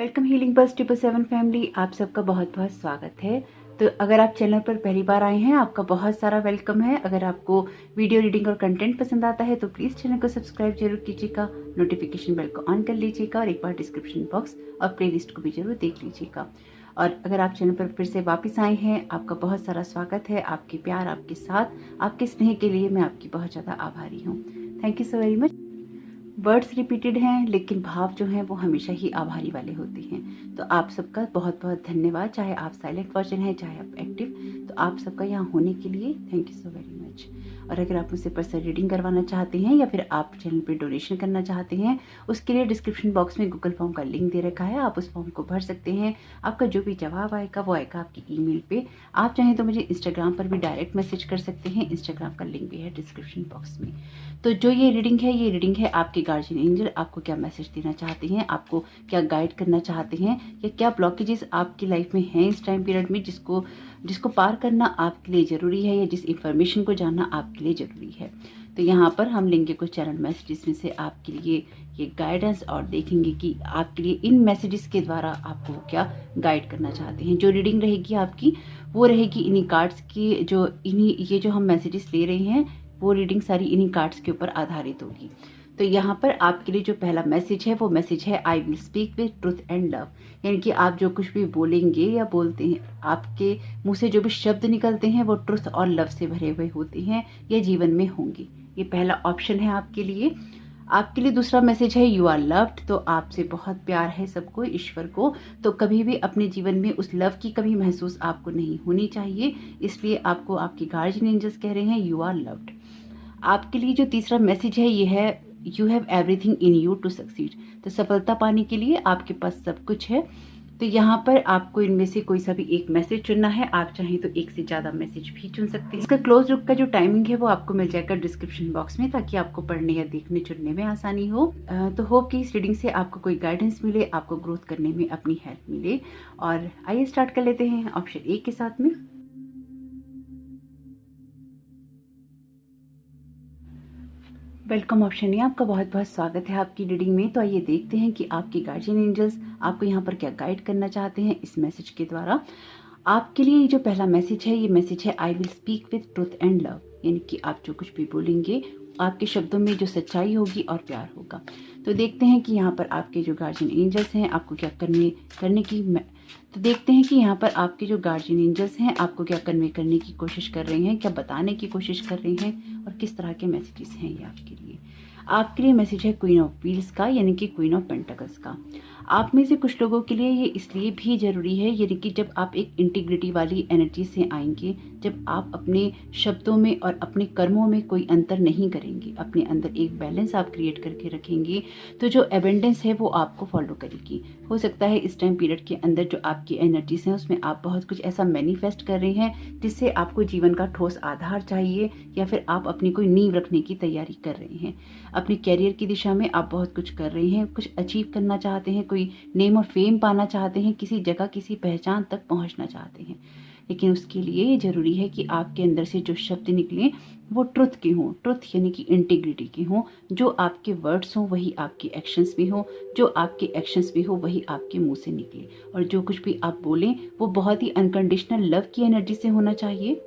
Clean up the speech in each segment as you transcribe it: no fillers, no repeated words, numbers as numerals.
Welcome healing बस 777 family, आप सबका बहुत बहुत स्वागत है। तो अगर आप चैनल पर पहली बार आए हैं, आपका बहुत सारा वेलकम है। अगर आपको वीडियो रीडिंग और कंटेंट पसंद आता है तो प्लीज़ चैनल को सब्सक्राइब जरूर कीजिएगा, नोटिफिकेशन बेल को ऑन कर लीजिएगा और एक बार डिस्क्रिप्शन बॉक्स और प्लेलिस्ट को भी जरूर देख लीजिएगा। और अगर आप चैनल पर फिर से वापस आए हैं, आपका बहुत सारा स्वागत है। आपके प्यार, आपके साथ, आपके स्नेह के लिए मैं आपकी बहुत ज़्यादा आभारी हूँ। Thank you so very much. Words repeated हैं लेकिन भाव जो हैं वो हमेशा ही आभारी वाले होते हैं। तो आप सबका बहुत बहुत धन्यवाद। चाहे आप साइलेंट वर्जन हैं, चाहे आप एक्टिव, तो आप सबका यहाँ होने के लिए thank you so very much. और अगर आप मुझसे पर्सनल रीडिंग करवाना चाहते हैं या फिर आप चैनल पे डोनेशन करना चाहते हैं, उसके लिए डिस्क्रिप्शन बॉक्स में गूगल फॉर्म का लिंक दे रखा है। आप उस फॉर्म को भर सकते हैं। आपका जो भी जवाब आएगा वो आएगा आपकी ईमेल पे। आप चाहें तो मुझे इंस्टाग्राम पर भी डायरेक्ट मैसेज कर सकते हैं। इंस्टाग्राम का लिंक भी है डिस्क्रिप्शन बॉक्स में। तो जो ये रीडिंग है आपके गार्जियन एंजल आपको क्या मैसेज देना चाहते हैं, आपको क्या गाइड करना चाहते हैं, या क्या ब्लॉकेजेस आपकी लाइफ में हैं इस टाइम पीरियड में जिसको पार करना आपके लिए ज़रूरी है, या जिस इंफॉर्मेशन को जानना आपके लिए ज़रूरी है। तो यहाँ पर हम लेंगे कुछ चैनल मैसेजेस में से आपके लिए ये गाइडेंस और देखेंगे कि आपके लिए इन मैसेजेस के द्वारा आपको क्या गाइड करना चाहते हैं। जो रीडिंग रहेगी आपकी वो रहेगी इन्हीं कार्ड्स की, ये जो हम मैसेजेस ले रहे हैं वो रीडिंग सारी इन्हीं कार्ड्स के ऊपर आधारित होगी। तो यहाँ पर आपके लिए जो पहला मैसेज है वो मैसेज है I will speak with truth and love. यानी कि आप जो कुछ भी बोलेंगे या बोलते हैं, आपके मुंह से जो भी शब्द निकलते हैं वो ट्रुथ और लव से भरे हुए होते हैं या जीवन में होंगे। ये पहला ऑप्शन है आपके लिए। आपके लिए दूसरा मैसेज है यू आर लव्ड। तो आपसे बहुत प्यार है सबको, ईश्वर को। तो कभी भी अपने जीवन में उस लव की कभी महसूस आपको नहीं होनी चाहिए, इसलिए आपको आपके गार्जियन एंजल्स कह रहे हैं यू आर लव्ड। आपके लिए जो तीसरा मैसेज है ये है you have everything in you to succeed. तो सफलता पाने के लिए आपके पास सब कुछ है। तो यहाँ पर आपको इनमें से कोई सा भी एक मैसेज चुनना है। आप चाहें तो एक से ज़्यादा मैसेज भी चुन सकते हैं। इसका क्लोज लुक का जो टाइमिंग है वो आपको मिल जाएगा डिस्क्रिप्शन बॉक्स में, ताकि आपको पढ़ने या देखने चुनने में आसानी हो। तो होप कि इस रीडिंग से आपको कोई गाइडेंस मिले, आपको ग्रोथ करने में अपनी हेल्प मिले। और आइए स्टार्ट कर लेते हैं ऑप्शन ए के साथ में। वेलकम ऑप्शन है, आपका बहुत बहुत स्वागत है आपकी रीडिंग में। तो आइए देखते हैं कि आपके गार्जियन एंजल्स आपको यहाँ पर क्या गाइड करना चाहते हैं इस मैसेज के द्वारा। आपके लिए जो पहला मैसेज है ये मैसेज है I will speak with truth and love. यानी कि आप जो कुछ भी बोलेंगे आपके शब्दों में जो सच्चाई होगी और प्यार होगा। तो देखते हैं कि यहाँ पर आपके जो गार्जियन एंजल्स हैं आपको क्या करने की तो देखते हैं कि यहाँ पर आपके जो गार्जियन एंजल्स हैं आपको क्या कन्वे करने की कोशिश कर रहे हैं, क्या बताने की कोशिश कर रहे हैं, और किस तरह के मैसेजेस हैं ये आपके लिए। आपके लिए मैसेज है क्वीन ऑफ व्हील्स का, यानी कि क्वीन ऑफ पेंटिकल्स का। आप में से कुछ लोगों के लिए ये इसलिए भी ज़रूरी है, यानी कि जब आप एक इंटीग्रिटी वाली एनर्जी से आएंगे, जब आप अपने शब्दों में और अपने कर्मों में कोई अंतर नहीं करेंगे, अपने अंदर एक बैलेंस आप क्रिएट करके रखेंगे, तो जो एबेंडेंस है वो आपको फॉलो करेगी। हो सकता है इस टाइम पीरियड के अंदर जो आपकी एनर्जीज हैं उसमें आप बहुत कुछ ऐसा मैनिफेस्ट कर रहे हैं जिससे आपको जीवन का ठोस आधार चाहिए, या फिर आप अपनी कोई नींव रखने की तैयारी कर रहे हैं। अपने कैरियर की दिशा में आप बहुत कुछ कर रहे हैं, कुछ अचीव करना चाहते हैं, कोई नेम और फेम पाना चाहते हैं, किसी जगह किसी पहचान तक पहुंचना चाहते हैं। लेकिन उसके लिए ये जरूरी है कि आपके अंदर से जो शब्द निकले वो ट्रुथ के हों, ट्रुथ यानी कि इंटीग्रिटी के हों। जो आपके वर्ड्स हों वही आपके एक्शंस भी हों, जो आपके एक्शंस भी हो वही आपके मुंह से निकले, और जो कुछ भी आप बोलें वो बहुत ही अनकंडीशनल लव की एनर्जी से होना चाहिए।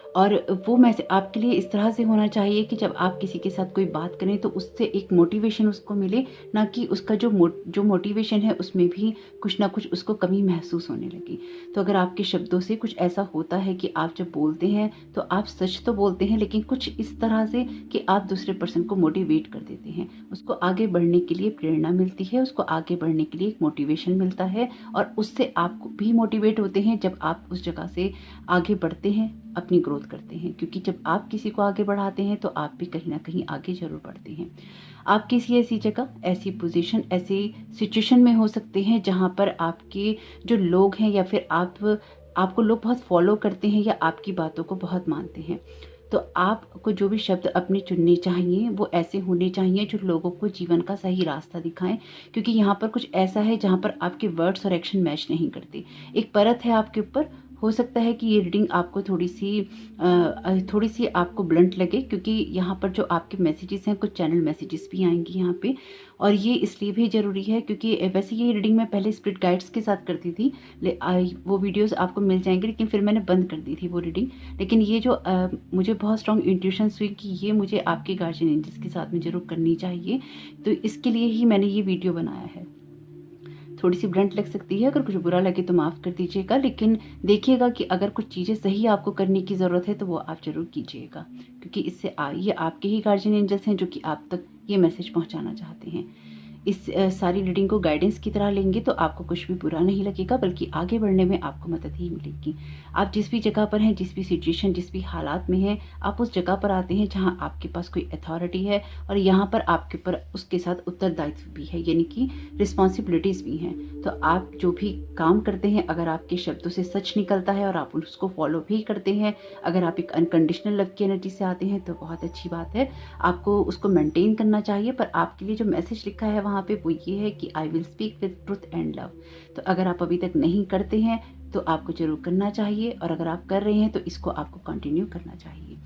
और वो मैसेज आपके लिए इस तरह से होना चाहिए कि जब आप किसी के साथ कोई बात करें तो उससे एक मोटिवेशन उसको मिले, ना कि उसका जो मोटिवेशन है उसमें भी कुछ ना कुछ उसको कमी महसूस होने लगी। तो अगर आपके शब्दों से कुछ ऐसा होता है कि आप जब बोलते हैं तो आप सच तो बोलते हैं, लेकिन कुछ इस तरह से कि आप दूसरे पर्सन को मोटिवेट कर देते हैं, उसको आगे बढ़ने के लिए प्रेरणा मिलती है, उसको आगे बढ़ने के लिए एक मोटिवेशन मिलता है, और उससे आप भी मोटिवेट होते हैं जब आप उस जगह से आगे बढ़ते हैं, अपनी ग्रोथ करते हैं। क्योंकि जब आप किसी को आगे बढ़ाते हैं तो आप भी कहीं ना कहीं आगे जरूर बढ़ते हैं। आप किसी ऐसी जगह, ऐसी पोजीशन, ऐसी सिचुएशन में हो सकते हैं जहां पर आपके जो लोग हैं या फिर आपको लोग बहुत फॉलो करते हैं या आपकी बातों को बहुत मानते हैं। तो आपको जो भी शब्द अपने चुनने चाहिए वो ऐसे होने चाहिए जो लोगों को जीवन का सही रास्ता दिखाएं। क्योंकि यहाँ पर कुछ ऐसा है जहाँ पर आपके वर्ड्स और एक्शन मैच नहीं करते। एक परत है आपके ऊपर, हो सकता है कि ये रीडिंग आपको थोड़ी सी आपको ब्लंट लगे, क्योंकि यहाँ पर जो आपके मैसेजेस हैं कुछ चैनल मैसेजेस भी आएंगे यहाँ पे। और ये इसलिए भी ज़रूरी है क्योंकि वैसे ये रीडिंग मैं पहले स्पिरिट गाइड्स के साथ करती थी, वो वीडियोस आपको मिल जाएंगे, लेकिन फिर मैंने बंद कर दी थी वो रीडिंग। लेकिन ये जो मुझे बहुत स्ट्रॉन्ग इंट्यूशंस हुई कि ये मुझे आपके गार्जियन एंजल्स के साथ में ज़रूर करनी चाहिए, तो इसके लिए ही मैंने ये वीडियो बनाया है। थोड़ी सी ब्लंट लग सकती है, अगर कुछ बुरा लगे तो माफ़ कर दीजिएगा, लेकिन देखिएगा कि अगर कुछ चीज़ें सही आपको करने की ज़रूरत है तो वो आप ज़रूर कीजिएगा, क्योंकि इससे ये आपके ही गार्जियन एंजल्स हैं जो कि आप तक ये मैसेज पहुंचाना चाहते हैं। इस सारी रीडिंग को गाइडेंस की तरह लेंगे तो आपको कुछ भी बुरा नहीं लगेगा, बल्कि आगे बढ़ने में आपको मदद ही मिलेगी। आप जिस भी जगह पर हैं, जिस भी सिचुएशन, जिस भी हालात में हैं, आप उस जगह पर आते हैं जहां आपके पास कोई अथॉरिटी है, और यहाँ पर आपके ऊपर उसके साथ उत्तरदायित्व भी है, यानी कि रिस्पॉन्सिबिलिटीज़ भी हैं। तो आप जो भी काम करते हैं, अगर आपके शब्दों से सच निकलता है और आप उसको फॉलो भी करते हैं, अगर आप एक अनकंडीशनल लव की एनर्जी से आते हैं तो बहुत अच्छी बात है, आपको उसको मेंटेन करना चाहिए। पर आपके लिए जो मैसेज लिखा है वहाँ पे वो ये है कि I will speak with truth and love. तो अगर आप अभी तक नहीं करते हैं तो आपको जरूर करना चाहिए, और अगर आप कर रहे हैं तो इसको आपको कंटिन्यू करना चाहिए।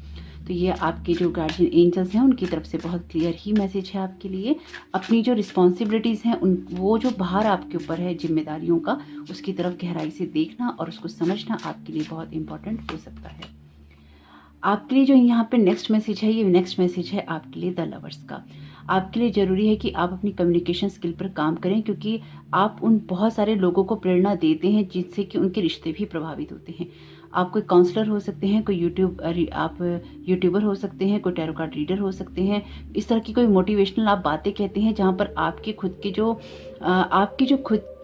तो ये आपके जो गार्जियन एंजल्स हैं उनकी तरफ से बहुत क्लियर ही मैसेज है आपके लिए। अपनी जो रिस्पॉन्सिबिलिटीज़ हैं वो जो बाहर आपके ऊपर है जिम्मेदारियों का, उसकी तरफ गहराई से देखना और उसको समझना आपके लिए बहुत इंपॉर्टेंट हो सकता है। आपके लिए जो यहाँ पे नेक्स्ट मैसेज है, ये नेक्स्ट मैसेज है आपके लिए द लवर्स का। आपके लिए ज़रूरी है कि आप अपनी कम्युनिकेशन स्किल पर काम करें, क्योंकि आप उन बहुत सारे लोगों को प्रेरणा देते हैं जिससे कि उनके रिश्ते भी प्रभावित होते हैं। आप कोई काउंसलर हो सकते हैं, कोई आप यूट्यूबर हो सकते हैं, कोई टैरो कार्ड रीडर हो सकते हैं। इस तरह की कोई मोटिवेशनल आप बातें कहते हैं जहाँ पर आपके खुद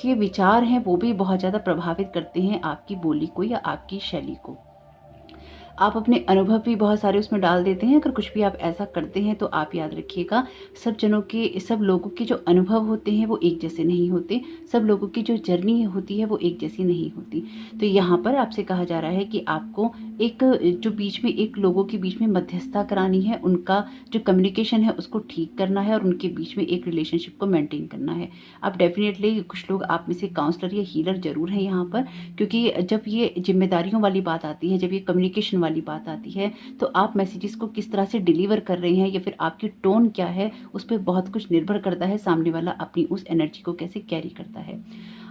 के विचार हैं वो भी बहुत ज़्यादा प्रभावित करते हैं आपकी बोली को या आपकी शैली को। आप अपने अनुभव भी बहुत सारे उसमें डाल देते हैं। अगर कुछ भी आप ऐसा करते हैं तो आप याद रखिएगा, सब लोगों के जो अनुभव होते हैं वो एक जैसे नहीं होते, सब लोगों की जो जर्नी होती है वो एक जैसी नहीं होती। तो यहाँ पर आपसे कहा जा रहा है कि आपको एक लोगों के बीच में मध्यस्थता करानी है, उनका जो कम्युनिकेशन है उसको ठीक करना है और उनके बीच में एक रिलेशनशिप को मेंटेन करना है। आप डेफिनेटली कुछ लोग आप में से काउंसलर या हीलर जरूर हैं यहाँ पर, क्योंकि जब ये जिम्मेदारियों वाली बात आती है, जब ये कम्युनिकेशन वाली बात आती है, तो आप मैसेजेस को किस तरह से डिलीवर कर रहे हैं या फिर आपकी टोन क्या है, उस पर बहुत कुछ निर्भर करता है। सामने वाला अपनी उस एनर्जी को कैसे कैरी करता है।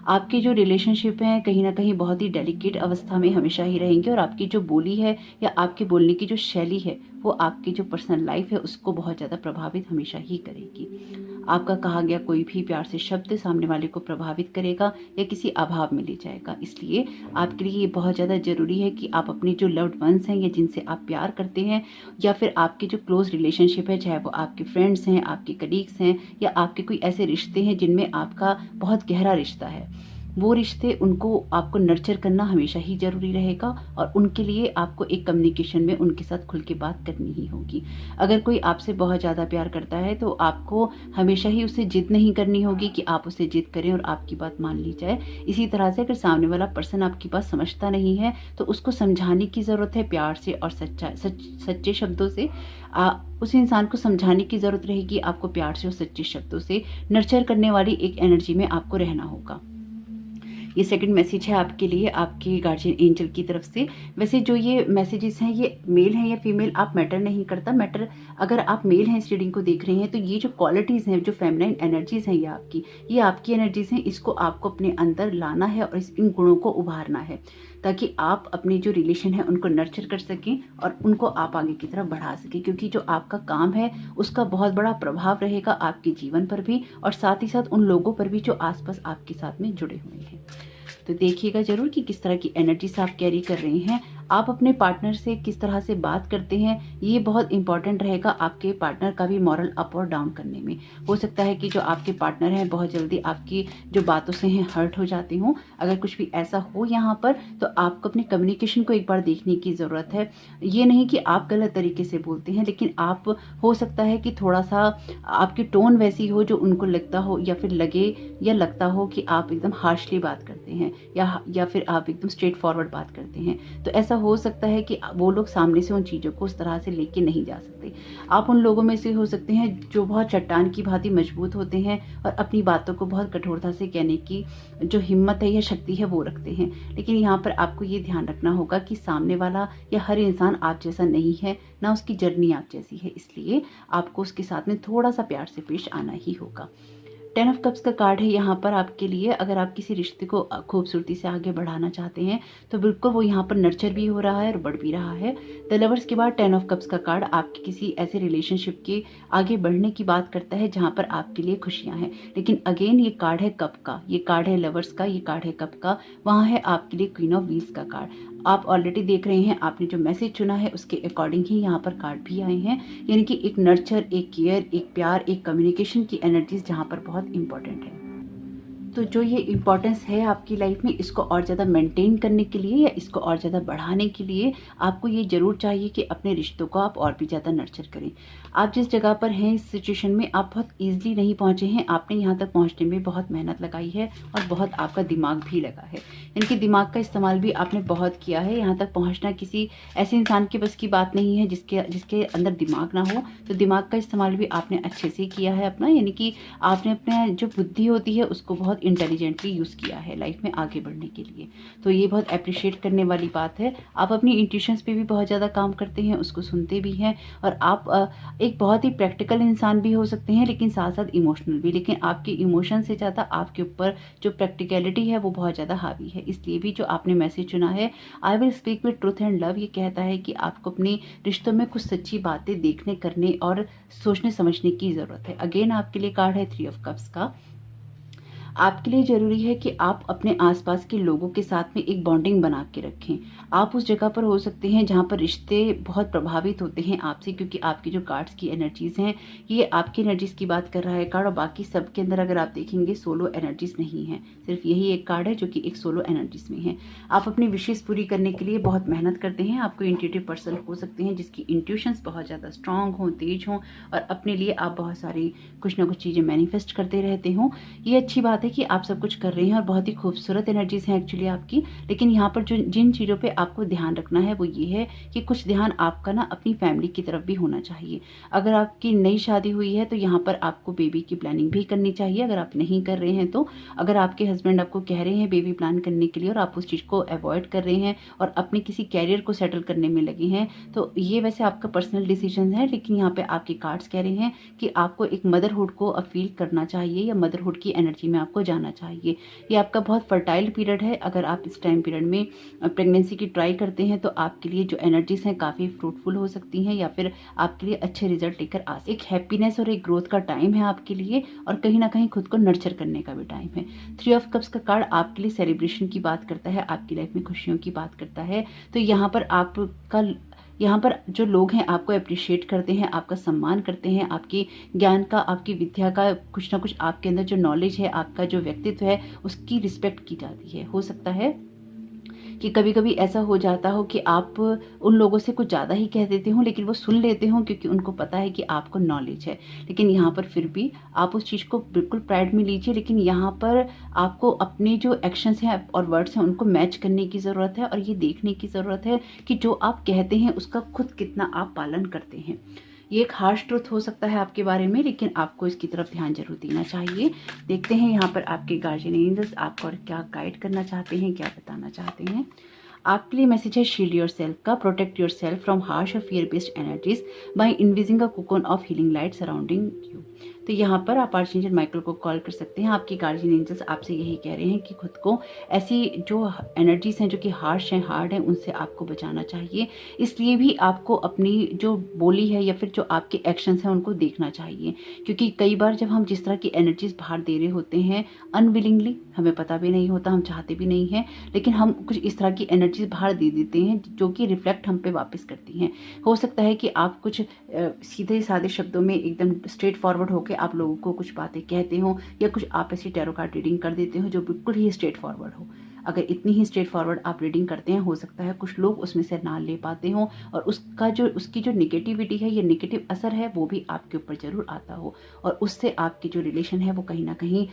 आपके जो रिलेशनशिप हैं कहीं ना कहीं बहुत ही डेलिकेट अवस्था में हमेशा ही रहेंगे, और आपकी जो बोली है या आपके बोलने की जो शैली है वो आपकी जो पर्सनल लाइफ है उसको बहुत ज़्यादा प्रभावित हमेशा ही करेगी। आपका कहा गया कोई भी प्यार से शब्द सामने वाले को प्रभावित करेगा या किसी अभाव में ले जाएगा। इसलिए आपके लिए ये बहुत ज़्यादा ज़रूरी है कि आप अपने जो लव्ड वंस हैं या जिनसे आप प्यार करते हैं, या फिर आपके जो क्लोज रिलेशनशिप है, चाहे वो आपके फ्रेंड्स हैं, आपके कलीग्स हैं, या आपके कोई ऐसे रिश्ते हैं जिनमें आपका बहुत गहरा रिश्ता है, वो रिश्ते उनको आपको नर्चर करना हमेशा ही ज़रूरी रहेगा। और उनके लिए आपको एक कम्युनिकेशन में उनके साथ खुल के बात करनी ही होगी। अगर कोई आपसे बहुत ज़्यादा प्यार करता है तो आपको हमेशा ही उससे जिद नहीं करनी होगी कि आप उससे जिद करें और आपकी बात मान ली जाए। इसी तरह से अगर सामने वाला पर्सन आपकी बात समझता नहीं है तो उसको समझाने की ज़रूरत है, प्यार से और सच्चे शब्दों से। उस इंसान को समझाने की ज़रूरत रहेगी, आपको प्यार से और सच्चे शब्दों से नर्चर करने वाली एक एनर्जी में आपको रहना होगा। ये सेकंड मैसेज है आपके लिए आपके गार्जियन एंजल की तरफ से। वैसे जो ये मैसेजेस हैं ये मेल हैं या फीमेल आप मैटर नहीं करता। मैटर अगर आप मेल हैं इस रीडिंग को देख रहे हैं तो ये जो क्वालिटीज़ हैं, जो फेमिनाइन एनर्जीज़ हैं, ये आपकी एनर्जीज़ हैं, इसको आपको अपने अंदर लाना है और इन गुणों को उभारना है, ताकि आप अपने जो रिलेशन है उनको नर्चर कर सकें और उनको आप आगे की तरफ बढ़ा सकें। क्योंकि जो आपका काम है उसका बहुत बड़ा प्रभाव रहेगा आपके जीवन पर भी और साथ ही साथ उन लोगों पर भी जो आसपास आपके साथ में जुड़े हुए हैं। तो देखिएगा जरूर कि किस तरह की एनर्जी से आप कैरी कर रहे हैं। आप अपने पार्टनर से किस तरह से बात करते हैं, ये बहुत इंपॉर्टेंट रहेगा आपके पार्टनर का भी मॉरल अप और डाउन करने में। हो सकता है कि जो आपके पार्टनर हैं बहुत जल्दी आपकी जो बातों से हैं हर्ट हो जाते हों। अगर कुछ भी ऐसा हो यहाँ पर तो आपको अपने कम्युनिकेशन को एक बार देखने की ज़रूरत है। ये नहीं कि आप गलत तरीके से बोलते हैं, लेकिन आप हो सकता है कि थोड़ा सा आपकी टोन वैसी हो जो उनको लगता हो या फिर लगे या लगता हो कि आप एकदम हार्शली बात करते हैं या फिर आप एकदम स्ट्रेट फॉरवर्ड बात करते हैं। तो ऐसा हो सकता है कि वो लोग सामने से उन चीज़ों को उस तरह से लेके नहीं जा सकते। आप उन लोगों में से हो सकते हैं जो बहुत चट्टान की भांति मजबूत होते हैं और अपनी बातों को बहुत कठोरता से कहने की जो हिम्मत है या शक्ति है वो रखते हैं। लेकिन यहाँ पर आपको ये ध्यान रखना होगा कि सामने वाला या हर इंसान आप जैसा नहीं है, ना उसकी जर्नी आप जैसी है, इसलिए आपको उसके साथ में थोड़ा सा प्यार से पेश आना ही होगा। 10 ऑफ कप्स का कार्ड है यहाँ पर आपके लिए। अगर आप किसी रिश्ते को खूबसूरती से आगे बढ़ाना चाहते हैं तो बिल्कुल वो यहाँ पर नर्चर भी हो रहा है और बढ़ भी रहा है। द लवर्स के बाद 10 ऑफ कप्स का कार्ड आपके किसी ऐसे रिलेशनशिप के आगे बढ़ने की बात करता है जहाँ पर आपके लिए खुशियाँ हैं। लेकिन अगेन ये कार्ड है कप का, ये कार्ड है लवर्स का, ये कार्ड है कप का। वहाँ है आपके लिए क्वीन ऑफ व्हील्स का कार्ड। आप ऑलरेडी देख रहे हैं, आपने जो मैसेज चुना है उसके अकॉर्डिंग ही यहाँ पर कार्ड भी आए हैं। यानी कि एक नर्चर, एक केयर, एक प्यार, एक कम्युनिकेशन की एनर्जीज जहाँ पर बहुत इंपॉर्टेंट है। तो जो ये इम्पोर्टेंस है आपकी लाइफ में, इसको और ज़्यादा मेंटेन करने के लिए या इसको और ज़्यादा बढ़ाने के लिए आपको ये ज़रूर चाहिए कि अपने रिश्तों को आप और भी ज़्यादा नर्चर करें। आप जिस जगह पर हैं इस सिचुएशन में, आप बहुत ईजिली नहीं पहुँचे हैं। आपने यहाँ तक पहुँचने में बहुत मेहनत लगाई है और बहुत आपका दिमाग भी लगा है। यानी कि दिमाग का इस्तेमाल भी आपने बहुत किया है। यहाँ तक पहुँचना किसी ऐसे इंसान के बस की बात नहीं है जिसके अंदर दिमाग ना हो। तो दिमाग का इस्तेमाल भी आपने अच्छे से किया है अपना, यानी कि आपने अपना जो बुद्धि होती है उसको बहुत इंटेलिजेंटली यूज़ किया है लाइफ में आगे बढ़ने के लिए। तो ये बहुत अप्रिशिएट करने वाली बात है। आप अपनी इंट्यूशंस पे भी बहुत ज़्यादा काम करते हैं, उसको सुनते भी हैं और आप एक बहुत ही प्रैक्टिकल इंसान भी हो सकते हैं लेकिन साथ साथ इमोशनल भी। लेकिन आपके इमोशन से ज़्यादा आपके ऊपर जो प्रैक्टिकलिटी है वो बहुत ज़्यादा हावी है। इसलिए भी जो आपने मैसेज चुना है, I will speak with truth and love, ये कहता है कि आपको अपने रिश्तों में कुछ सच्ची बातें देखने, करने और सोचने समझने की ज़रूरत है। अगेन आपके लिए कार्ड है 3 ऑफ कप्स का। आपके लिए ज़रूरी है कि आप अपने आसपास के लोगों के साथ में एक बॉन्डिंग बना के रखें। आप उस जगह पर हो सकते हैं जहाँ पर रिश्ते बहुत प्रभावित होते हैं आपसे, क्योंकि आपकी जो कार्ड्स की एनर्जीज़ हैं ये आपकी एनर्जीज़ की बात कर रहा है कार्ड, और बाकी सब के अंदर अगर आप देखेंगे सोलो एनर्जीज़ नहीं है, सिर्फ यही एक कार्ड है जो कि एक सोलो एनर्जीज़ में है। आप अपनी विशेष पूरी करने के लिए बहुत मेहनत करते हैं। आपको इंट्यूटिव पर्सन हो सकते हैं जिसकी इंट्यूशंस बहुत ज़्यादा स्ट्रांग हों, तेज हों और अपने लिए आप बहुत सारी कुछ ना कुछ चीज़ें मैनिफेस्ट करते रहते हों। ये अच्छी बात है कि आप सब कुछ कर रहे हैं और बहुत ही खूबसूरत एनर्जीज हैं एक्चुअली आपकी। लेकिन यहाँ पर जो जिन चीज़ों पे आपको ध्यान रखना है वो ये है कि कुछ ध्यान आपका ना अपनी फैमिली की तरफ भी होना चाहिए। अगर आपकी नई शादी हुई है तो यहाँ पर आपको बेबी की प्लानिंग भी करनी चाहिए। अगर आप नहीं कर रहे हैं तो, अगर आपके हस्बैंड आपको कह रहे हैं बेबी प्लान करने के लिए और आप उस चीज़ को अवॉइड कर रहे हैं और अपने किसी कैरियर को सेटल करने में लगे हैं, तो ये वैसे आपका पर्सनल डिसीजन है। लेकिन यहाँ पे आपके कार्ड्स कह रहे हैं कि आपको एक मदरहुड को फील करना चाहिए या मदरहुड की एनर्जी में आपको जाना चाहिए। ये आपका बहुत फर्टाइल पीरियड है। अगर आप इस टाइम पीरियड में प्रेगनेंसी की ट्राई करते हैं तो आपके लिए जो एनर्जीज हैं काफ़ी फ्रूटफुल हो सकती हैं या फिर आपके लिए अच्छे रिजल्ट लेकर आ सकते हैं। एक हैप्पीनेस और एक ग्रोथ का टाइम है आपके लिए और कहीं ना कहीं खुद को नर्चर करने का भी टाइम है। 3 ऑफ कप्स का कार्ड आपके लिए सेलिब्रेशन की बात करता है, आपकी लाइफ में खुशियों की बात करता है। तो यहाँ पर जो लोग हैं आपको अप्रिशिएट करते हैं, आपका सम्मान करते हैं, आपके ज्ञान का, आपकी विद्या का, कुछ ना कुछ आपके अंदर जो नॉलेज है, आपका जो व्यक्तित्व है उसकी रिस्पेक्ट की जाती है। हो सकता है कि कभी कभी ऐसा हो जाता हो कि आप उन लोगों से कुछ ज़्यादा ही कह देते हो लेकिन वो सुन लेते हो क्योंकि उनको पता है कि आपको नॉलेज है। लेकिन यहाँ पर फिर भी आप उस चीज़ को बिल्कुल प्राइड में लीजिए, लेकिन यहाँ पर आपको अपने जो एक्शंस हैं और वर्ड्स हैं उनको मैच करने की ज़रूरत है और ये देखने की ज़रूरत है कि जो आप कहते हैं उसका खुद कितना आप पालन करते हैं। ये एक हार्श ट्रुथ हो सकता है आपके बारे में, लेकिन आपको इसकी तरफ ध्यान जरूर देना चाहिए। देखते हैं यहाँ पर आपके गार्जियन एंजल्स आपको और क्या गाइड करना चाहते हैं, क्या बताना चाहते हैं। आपके लिए मैसेज है शील्ड योर सेल्फ का। Protect yourself from harsh और fear based energies by envisioning a cocoon of healing light surrounding you. तो यहाँ पर आप आर्चएंजल माइकल को कॉल कर सकते हैं। आपके गार्जियन एंजल्स आपसे यही कह रहे हैं कि खुद को ऐसी जो एनर्जीज हैं जो कि हार्श हैं, हार्ड हैं, उनसे आपको बचाना चाहिए। इसलिए भी आपको अपनी जो बोली है या फिर जो आपके एक्शंस हैं उनको देखना चाहिए, क्योंकि कई बार जब हम जिस तरह की एनर्जीज बाहर दे रहे होते हैं अनविलिंगली, हमें पता भी नहीं होता, हम चाहते भी नहीं हैं, लेकिन हम कुछ इस तरह की एनर्जीज बाहर दे देते हैं जो कि रिफ्लेक्ट हम पे वापस करती हैं। हो सकता है कि आप कुछ सीधे साधे शब्दों में एकदम स्ट्रेट फॉरवर्ड होकर आप लोगों को कुछ बातें कहते हो या कुछ आप ऐसी टैरो कार्ड रीडिंग कर देते हो जो बिल्कुल ही स्ट्रेट फॉरवर्ड हो। अगर इतनी ही स्ट्रेट फॉरवर्ड आप रीडिंग करते हैं, हो सकता है कुछ लोग उसमें से ना ले पाते हो और उसकी जो निगेटिविटी है या निगेटिव असर है वो भी आपके ऊपर जरूर आता हो और उससे आपकी जो रिलेशन है वो कहीं ना कहीं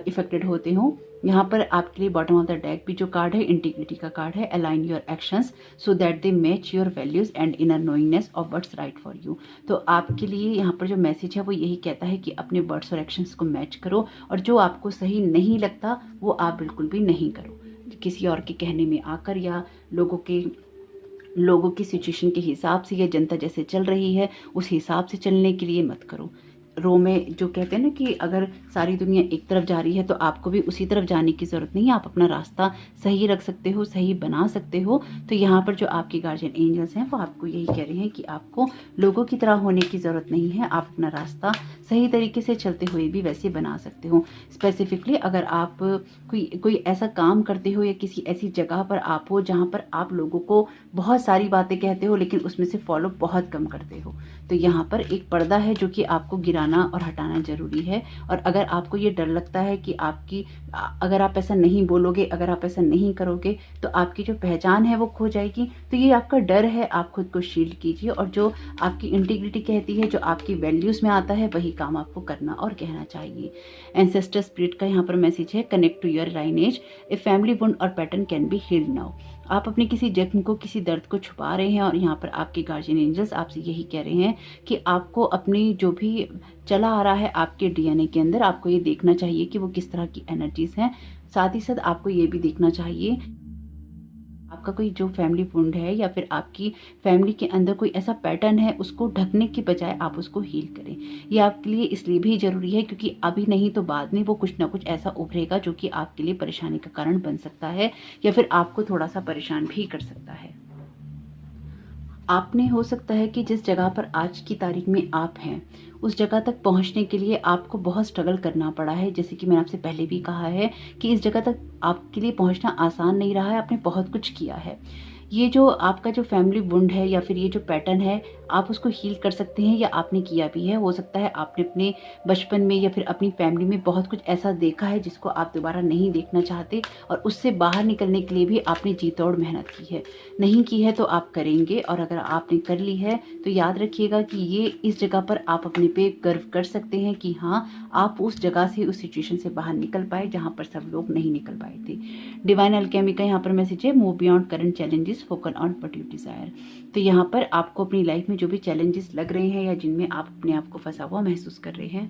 इफेक्टेड होते हो। यहाँ पर आपके लिए बॉटम ऑफ द डेक भी जो कार्ड है इंटीग्रिटी का कार्ड है। Align your actions so that they match your values and inner knowingness of what's right for you. तो आपके लिए यहाँ पर जो मैसेज है वो यही कहता है कि अपने वर्ड्स और एक्शंस को मैच करो, और जो आपको सही नहीं लगता वो आप बिल्कुल भी नहीं करो। किसी और के कहने में आकर या लोगों की सिचुएशन के हिसाब से या जनता जैसे चल रही है उस हिसाब से चलने के लिए मत करो। रो में जो कहते हैं ना कि अगर सारी दुनिया एक तरफ जा रही है तो आपको भी उसी तरफ जाने की ज़रूरत नहीं है। आप अपना रास्ता सही रख सकते हो, सही बना सकते हो। तो यहाँ पर जो आपके गार्जियन एंजल्स हैं वो आपको यही कह रहे हैं कि आपको लोगों की तरह होने की ज़रूरत नहीं है। आप अपना रास्ता सही तरीके से चलते हुए भी वैसे बना सकते हो। स्पेसिफिकली अगर आप कोई ऐसा काम करते हो या किसी ऐसी जगह पर आप हो जहाँ पर आप लोगों को बहुत सारी बातें कहते हो लेकिन उसमें से फॉलो बहुत कम करते हो, तो यहाँ पर एक पर्दा है जो कि आपको गिराना और हटाना जरूरी है। और अगर आपको ये डर लगता है कि अगर आप ऐसा नहीं बोलोगे, अगर आप ऐसा नहीं करोगे तो आपकी जो पहचान है वो खो जाएगी, तो ये आपका डर है। आप खुद को शील्ड कीजिए और जो आपकी इंटीग्रिटी कहती है, जो आपकी वैल्यूज में आता है, वही काम आपको करना और कहना चाहिए। एंसेस्टर स्पिरिट का यहाँ पर मैसेज है, connect to your lineage, a family wound और pattern can be healed now. आप अपने किसी जख्म को, किसी दर्द को छुपा रहे हैं और यहाँ पर आपके गार्जियन एंजल्स आपसे यही कह रहे हैं कि आपको अपनी जो भी चला आ रहा है आपके डीएनए के अंदर, आपको ये देखना चाहिए कि वो किस तरह की एनर्जीज हैं। साथ ही साथ आपको ये भी देखना चाहिए आपका कोई जो फैमिली वुंड है या फिर आपकी फैमिली के अंदर कोई ऐसा पैटर्न है, उसको ढकने की बजाय आप उसको हील करें। ये आपके लिए इसलिए भी जरूरी है क्योंकि अभी नहीं तो बाद में वो कुछ ना कुछ ऐसा उभरेगा जो कि आपके लिए परेशानी का कारण बन सकता है या फिर आपको थोड़ा सा परेशान भी कर सकता है। आपने हो सकता है कि जिस जगह पर आज की तारीख में आप हैं उस जगह तक पहुंचने के लिए आपको बहुत स्ट्रगल करना पड़ा है। जैसे कि मैंने आपसे पहले भी कहा है कि इस जगह तक आपके लिए पहुंचना आसान नहीं रहा है, आपने बहुत कुछ किया है। ये जो आपका जो फैमिली वुंड है या फिर ये जो पैटर्न है, आप उसको हील कर सकते हैं या आपने किया भी है। हो सकता है आपने अपने बचपन में या फिर अपनी फैमिली में बहुत कुछ ऐसा देखा है जिसको आप दोबारा नहीं देखना चाहते, और उससे बाहर निकलने के लिए भी आपने जी तोड़ मेहनत की है। नहीं की है तो आप करेंगे, और अगर आपने कर ली है तो याद रखिएगा कि ये इस जगह पर आप अपने पे गर्व कर सकते हैं कि हाँ, आप उस जगह से, उस सिचुएशन से बाहर निकल पाए जहाँ पर सब लोग नहीं निकल पाए थे। डिवाइन अल्केमी का यहाँ पर मैसेज है, move beyond current challenges, focus on what you desire. तो यहाँ पर आपको अपनी लाइफ में जो भी चैलेंजेस लग रहे हैं या जिनमें आप अपने आप को फंसा हुआ महसूस कर रहे हैं,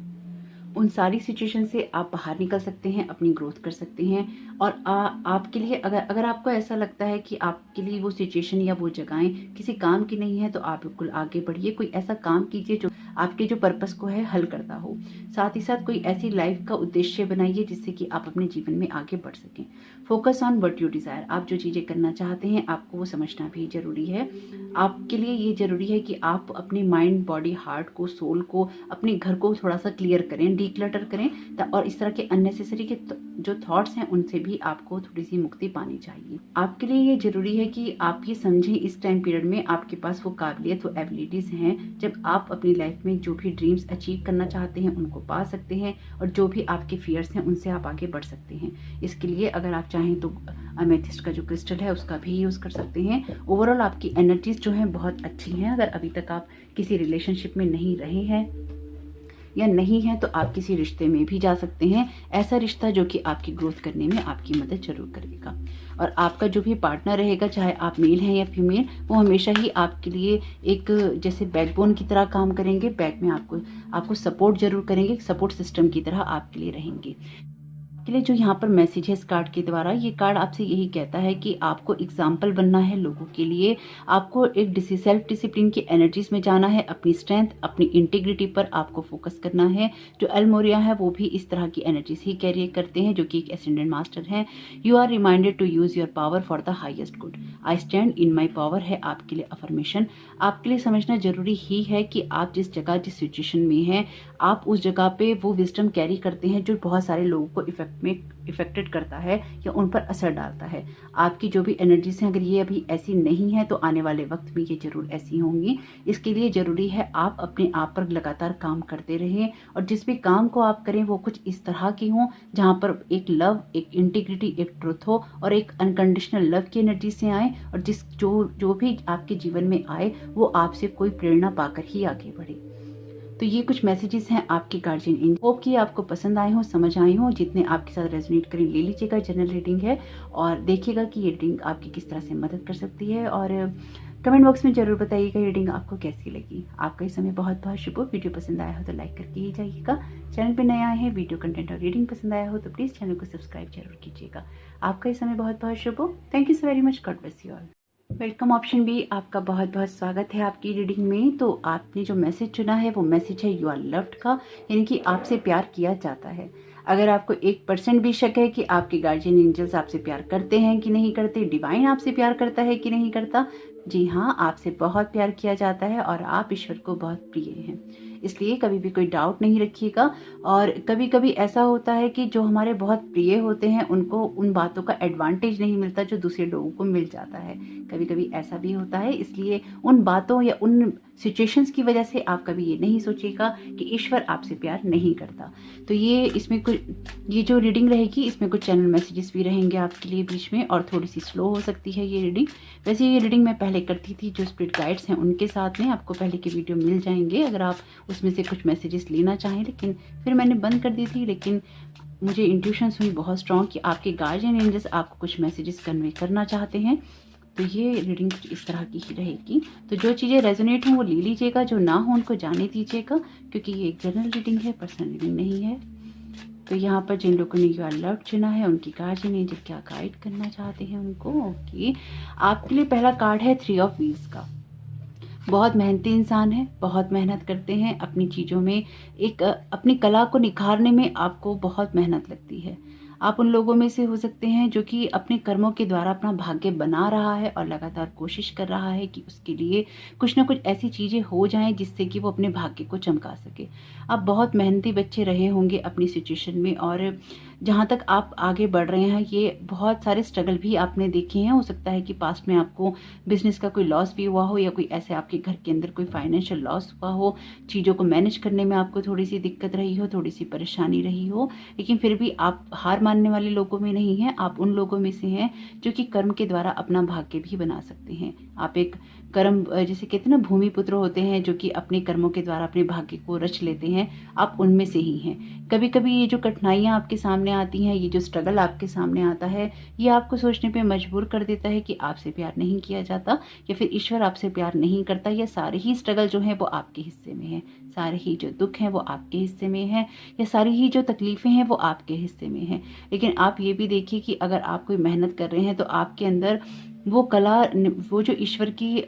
उन सारी सिचुएशन से आप बाहर निकल सकते हैं, अपनी ग्रोथ कर सकते हैं। और आपके लिए अगर आपको ऐसा लगता है कि आपके लिए वो सिचुएशन या वो जगहें किसी काम की नहीं है तो आप बिल्कुल आगे बढ़िए। कोई ऐसा काम कीजिए जो आपके जो पर्पस को है हल करता हो। साथ ही साथ कोई ऐसी लाइफ का उद्देश्य बनाइए जिससे कि आप अपने जीवन में आगे बढ़ सकें। Focus on what you desire. आप जो चीज़ें करना चाहते हैं आपको वो समझना भी जरूरी है। आपके लिए ये जरूरी है कि आप अपने माइंड, बॉडी, हार्ट को, सोल को, अपने घर को थोड़ा सा क्लियर करें, डिक्लटर करें, और इस तरह के अननेसेसरी के जो थॉट्स हैं उनसे भी आपको थोड़ी सी मुक्ति पानी चाहिए। आपके लिए ये जरूरी है कि आप ये समझें इस टाइम पीरियड में आपके पास वो काबिलियत, वो एबिलिटीज हैं जब आप अपनी लाइफ में जो भी ड्रीम्स अचीव करना चाहते हैं उनको पा सकते हैं, और जो भी आपके फियर्स हैं उनसे आप आगे बढ़ सकते हैं। इसके लिए अगर आप चाहें तो अमेथिस्ट का जो क्रिस्टल है उसका भी यूज कर सकते हैं। ओवरऑल आपकी एनर्जीज जो हैं बहुत अच्छी हैं। अगर अभी तक आप किसी रिलेशनशिप में नहीं रहे हैं या नहीं है तो आप किसी रिश्ते में भी जा सकते हैं। ऐसा रिश्ता जो कि आपकी ग्रोथ करने में आपकी मदद जरूर करेगा। और आपका जो भी पार्टनर रहेगा, चाहे आप मेल हैं या फीमेल, वो हमेशा ही आपके लिए एक जैसे बैकबोन की तरह काम करेंगे। बैक में आपको सपोर्ट जरूर करेंगे, सपोर्ट सिस्टम की तरह आपके लिए रहेंगे। के लिए जो यहाँ पर मैसेज है इस कार्ड के द्वारा, ये कार्ड आपसे यही कहता है कि आपको एग्जाम्पल बनना है लोगों के लिए। आपको एक सेल्फ डिसिप्लिन की एनर्जीज में जाना है। अपनी स्ट्रेंथ, अपनी इंटीग्रिटी पर आपको फोकस करना है। जो अल्मोरिया है वो भी इस तरह की एनर्जीज ही कैरी करते हैं, जो कि एक एसेंडेंट मास्टर हैं। You are reminded to use your power for the highest good. I stand in my power है आपके लिए अफर्मेशन। आपके लिए समझना जरूरी ही है कि आप जिस जगह, जिस सिचुएशन में हैं, आप उस जगह पे वो विजडम कैरी करते हैं जो बहुत सारे लोगों को इफेक्टेड करता है या उन पर असर डालता है। आपकी जो भी एनर्जीज हैं, अगर ये अभी ऐसी नहीं है तो आने वाले वक्त में ये जरूर ऐसी होंगी। इसके लिए जरूरी है आप अपने आप पर लगातार काम करते रहें, और जिस भी काम को आप करें वो कुछ इस तरह की हो जहाँ पर एक लव, एक इंटीग्रिटी, एक ट्रुथ हो, और एक अनकंडीशनल लव की एनर्जी से आए, और जो भी आपके जीवन में आए वो आपसे कोई प्रेरणा पाकर ही आगे बढ़े। तो ये कुछ मैसेजेस हैं आपके गार्जियन एंजल। होप कि आपको पसंद आए हों, समझ आए हों, जितने आपके साथ रेजोनेट करें ले लीजिएगा। जनरल रीडिंग है और देखिएगा कि ये रीडिंग आपकी किस तरह से मदद कर सकती है और कमेंट बॉक्स में जरूर बताइएगा ये रीडिंग आपको कैसी लगी। आपका इस समय बहुत बहुत शुभ हो। वीडियो पसंद आया हो तो लाइक करके ही जाइएगा। चैनल पे नए आए हैं, वीडियो कंटेंट और रीडिंग पसंद आया हो तो प्लीज़ चैनल को सब्सक्राइब जरूर कीजिएगा। आपका इस समय बहुत बहुत शुभ हो। Thank you so very much. God bless you all. Welcome option B, आपका बहुत बहुत स्वागत है आपकी रीडिंग में। तो आपने जो मैसेज चुना है वो मैसेज है यू आर लव्ड का, यानी कि आपसे प्यार किया जाता है। अगर आपको 1% भी शक है कि आपके गार्जियन एंजल्स आपसे प्यार करते हैं कि नहीं करते, डिवाइन आपसे प्यार करता है कि नहीं करता, जी हाँ, आपसे बहुत प्यार किया जाता है और आप ईश्वर को बहुत प्रिय हैं। इसलिए कभी भी कोई डाउट नहीं रखिएगा। और कभी कभी ऐसा होता है कि जो हमारे बहुत प्रिय होते हैं उनको उन बातों का एडवांटेज नहीं मिलता जो दूसरे लोगों को मिल जाता है। कभी कभी ऐसा भी होता है, इसलिए उन बातों या उन सिचुएशंस की वजह से आप कभी ये नहीं सोचिएगा कि ईश्वर आपसे प्यार नहीं करता। तो ये इसमें कुछ, ये जो रीडिंग रहेगी इसमें कुछ चैनल मैसेजेस भी रहेंगे आपके लिए बीच में और थोड़ी सी स्लो हो सकती है ये रीडिंग। वैसे ये रीडिंग मैं पहले करती थी, जो स्पिरिट गाइड्स हैं उनके साथ में, आपको पहले के वीडियो मिल जाएंगे अगर आप उसमें से कुछ मैसेजेस लेना चाहें, लेकिन फिर मैंने बंद कर दी थी। लेकिन मुझे इंट्यूशंस हुई बहुत स्ट्रॉन्ग कि आपके गार्जियन एंजल्स आपको कुछ मैसेजेस कन्वे करना चाहते हैं। तो ये रीडिंग कुछ इस तरह की ही रहेगी। तो जो चीज़ें रेजोनेट हों वो ले लीजिएगा, जो ना हो उनको जाने दीजिएगा, क्योंकि ये एक जनरल रीडिंग है, पर्सनल रीडिंग नहीं है। तो यहाँ पर जिन लोगों ने यू आर लव्ड चुना है उनकी गार्जियन एंजल क्या गाइड करना चाहते हैं उनको। ओके, आपके लिए पहला कार्ड है 3 ऑफ व्हील्स का। बहुत मेहनती इंसान है, बहुत मेहनत करते हैं अपनी चीज़ों में, एक अपनी कला को निखारने में आपको बहुत मेहनत लगती है। आप उन लोगों में से हो सकते हैं जो कि अपने कर्मों के द्वारा अपना भाग्य बना रहा है और लगातार कोशिश कर रहा है कि उसके लिए कुछ ना कुछ ऐसी चीज़ें हो जाएं जिससे कि वो अपने भाग्य को चमका सके। आप बहुत मेहनती बच्चे रहे होंगे अपनी सिचुएशन में, और जहाँ तक आप आगे बढ़ रहे हैं ये बहुत सारे स्ट्रगल भी आपने देखे हैं। हो सकता है कि पास्ट में आपको बिजनेस का कोई लॉस भी हुआ हो या कोई ऐसे आपके घर के अंदर कोई फाइनेंशियल लॉस हुआ हो, चीज़ों को मैनेज करने में आपको थोड़ी सी दिक्कत रही हो, थोड़ी सी परेशानी रही हो, लेकिन फिर भी आप हार मानने वाले लोगों में नहीं हैं। आप उन लोगों में से हैं जो कि कर्म के द्वारा अपना भाग्य भी बना सकते हैं। आप एक कर्म, जैसे कहते हैं ना, भूमि पुत्र होते हैं जो कि अपने कर्मों के द्वारा अपने भाग्य को रच लेते हैं, आप उनमें से ही हैं। कभी कभी ये जो कठिनाइयाँ आपके सामने आती हैं, ये जो स्ट्रगल आपके सामने आता है, ये आपको सोचने पे मजबूर कर देता है कि आपसे प्यार नहीं किया जाता या फिर ईश्वर आपसे प्यार नहीं करता, या सारे ही स्ट्रगल जो हैं वो आपके हिस्से में है, सारे ही जो दुख हैं वो आपके हिस्से में है, या सारी ही जो तकलीफ़ें हैं वो आपके हिस्से में है। लेकिन आप ये भी देखिए कि अगर आप कोई मेहनत कर रहे हैं तो आपके अंदर वो कला, वो जो ईश्वर की,